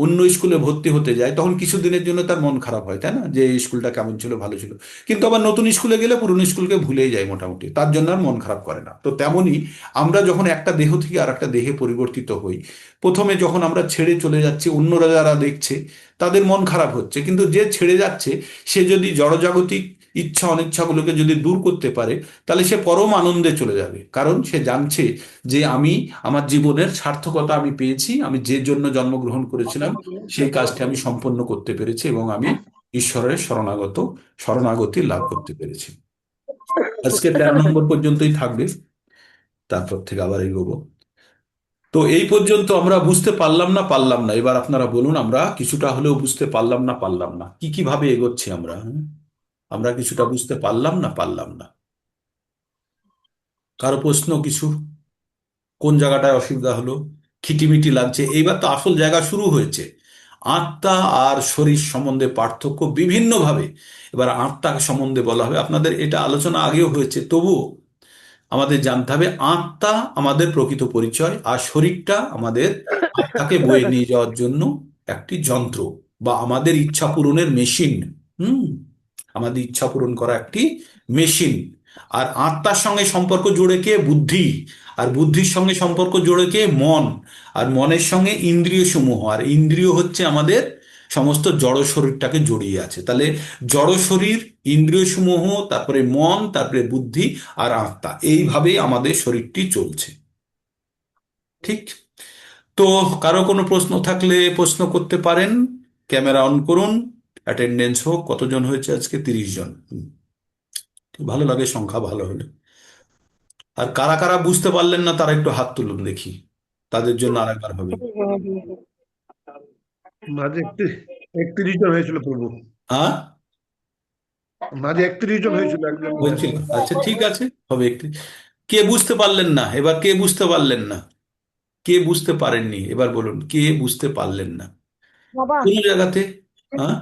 অন্য স্কুলে ভর্তি হতে যায়, তখন কিছুদিনের জন্য তার মন খারাপ হয়, তাই না? যে এই স্কুলটা কেমন ছিল, ভালো ছিল। কিন্তু আবার নতুন স্কুলে গেলে পুরনো স্কুলকে ভুলেই যায় মোটামুটি, তার জন্য আর মন খারাপ করে না। তো তেমনি আমরা যখন একটা দেহ থেকে আর একটা দেহে পরিবর্তিত হই, প্রথমে যখন আমরা ছেড়ে চলে যাচ্ছি, অন্যরা যারা দেখছে তাদের মন খারাপ হচ্ছে, কিন্তু যে ছেড়ে যাচ্ছে সে যদি জড়জাগতিক ইচ্ছা অনিচ্ছাগুলোকে যদি দূর করতে পারে, তাহলে সে পরম আনন্দে চলে যাবে। কারণ সে জানছে যে আমি আমার জীবনের সার্থকতা আমি পেয়েছি, আমি যে জন্য জন্মগ্রহণ করেছিলাম সেই কাজটি আমি সম্পন্ন করতে পেরেছি এবং আমি ঈশ্বরের শরণাগতি লাভ করতে পেরেছি। আজকে 13 নম্বর পর্যন্তই থাকবে, তারপর থেকে আবার এগোবো। তো এই পর্যন্ত আমরা বুঝতে পারলাম না এবার আপনারা বলুন, আমরা কিছুটা হলেও বুঝতে পারলাম না কি কিভাবে এগোচ্ছি আমরা? আমরা কিছুটা বুঝতে পারলাম না? কারো প্রশ্ন কিছু? কোন জায়গাটায় অসুবিধা হলো? খিটিমিটি লাগছে? এইবার তো আসল জায়গা শুরু হয়েছে। আত্মা আর শরীর সম্বন্ধে পার্থক্য বিভিন্নভাবে এবার আত্মা সম্বন্ধে বলা হবে। আপনাদের এটা আলোচনা আগেও হয়েছে, তবুও আমাদের জানতে হবে আত্মা আমাদের প্রকৃত পরিচয়, আর শরীরটা আমাদের আত্মাকে বয়ে নিয়ে যাওয়ার জন্য একটি যন্ত্র, বা আমাদের ইচ্ছা পূরণের মেশিন। হুম। আমাদের ইচ্ছা পূরণ করা একটি মেশিন। আর আত্মার সঙ্গে সম্পর্ক জোড়ে কে? বুদ্ধি। আর বুদ্ধির সঙ্গে সম্পর্ক জোড়ে কে? মন। আর মনের সঙ্গে ইন্দ্রিয় সমূহ। আর ইন্দ্রিয় হচ্ছে আমাদের সমস্ত জড় শরীরটাকে জড়িয়ে আছে। তাহলে জড় শরীর, ইন্দ্রিয় সমূহ, তারপরে মন, তারপরে বুদ্ধি আর আত্মা, এইভাবেই আমাদের শরীরটি চলছে। ঠিক? তো কারো কোনো প্রশ্ন থাকলে প্রশ্ন করতে পারেন। ক্যামেরা অন করুন। অ্যাটেন্ডেন্স হোক। কতজন হয়েছে আজকে? 30 জন। ভালো লাগে সংখ্যা ভালো হলে। আর কারা কারা বুঝতে পারলেন না তারা একটু হাত তুলুন দেখি, তাদের জন্য আরেকবার হবে। মাঝে 31 জন হয়েছিল প্রভু। হ্যাঁ, মাঝে 31 জন হয়েছিল, একজন হয়েছিল। আচ্ছা, ঠিক আছে, হবে একটু। কে বুঝতে পারলেন না এবার? কে বুঝতে পারলেন না? কে বুঝতে পারেননি এবার বলুন, কে বুঝতে পারলেন না বাবা কোন জায়গাতে? হ্যাঁ,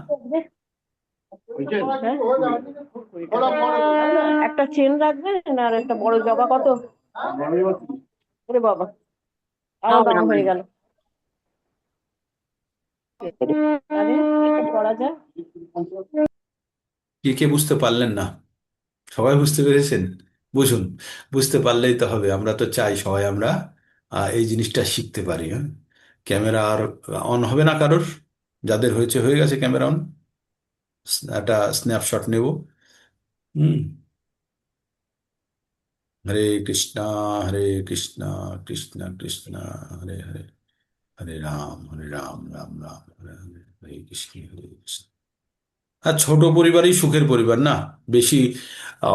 একটা চেন রাখবেন আর একটা বড় জবা কত? ওরে বাবা, আরো দাম হয়ে গেল। তাহলে এটা করা যায়। কে কে বুঝতে পারলেন না? সবাই বুঝতে পেরেছেন? বুঝুন। বুঝতে পারলেই তো হবে। আমরা তো চাই সবাই আমরা এই জিনিসটা শিখতে পারি। হ্যাঁ, ক্যামেরা আর অন হবে না কারোর? যাদের হয়েছে হয়ে গেছে ক্যামেরা অন। একটা স্ন্যাপশট নেব। হুম। হরে কৃষ্ণা, হরে কৃষ্ণা, কৃষ্ণ কৃষ্ণ, হরে হরে, হরে রাম, রাম রাম, হরে হরে, হরে কৃষ্ণ, হরে কৃষ্ণ। আর ছোট পরিবারই সুখের পরিবার না। বেশি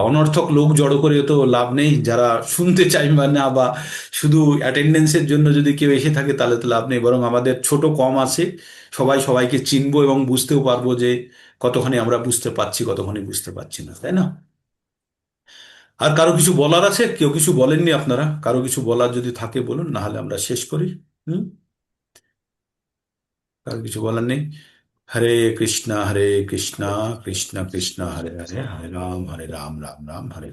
অনর্থক লোক জড়ো করে তো লাভ নেই। যারা শুনতে চাই বা না, বা শুধু অ্যাটেন্ডেন্সের জন্য যদি কেউ এসে থাকে তাহলে তো লাভ নেই। বরং আমাদের ছোট কম আছে, সবাই সবাইকে চিনবো এবং বুঝতেও পারবো যে কতখানি আমরা বুঝতে পারছি, কতখানি বুঝতে পারছি না, তাই না? আর কারো কিছু বলার আছে? কেউ কিছু বলেননি আপনারা? কারো কিছু বলার যদি থাকে বলুন, না হলে আমরা শেষ করি। হুম। কারো কিছু বলার নেই? হরে কৃষ্ণা, হরে কৃষ্ণা, কৃষ্ণ কৃষ্ণ, হরে হরে, হরে রাম, রাম রাম, হরে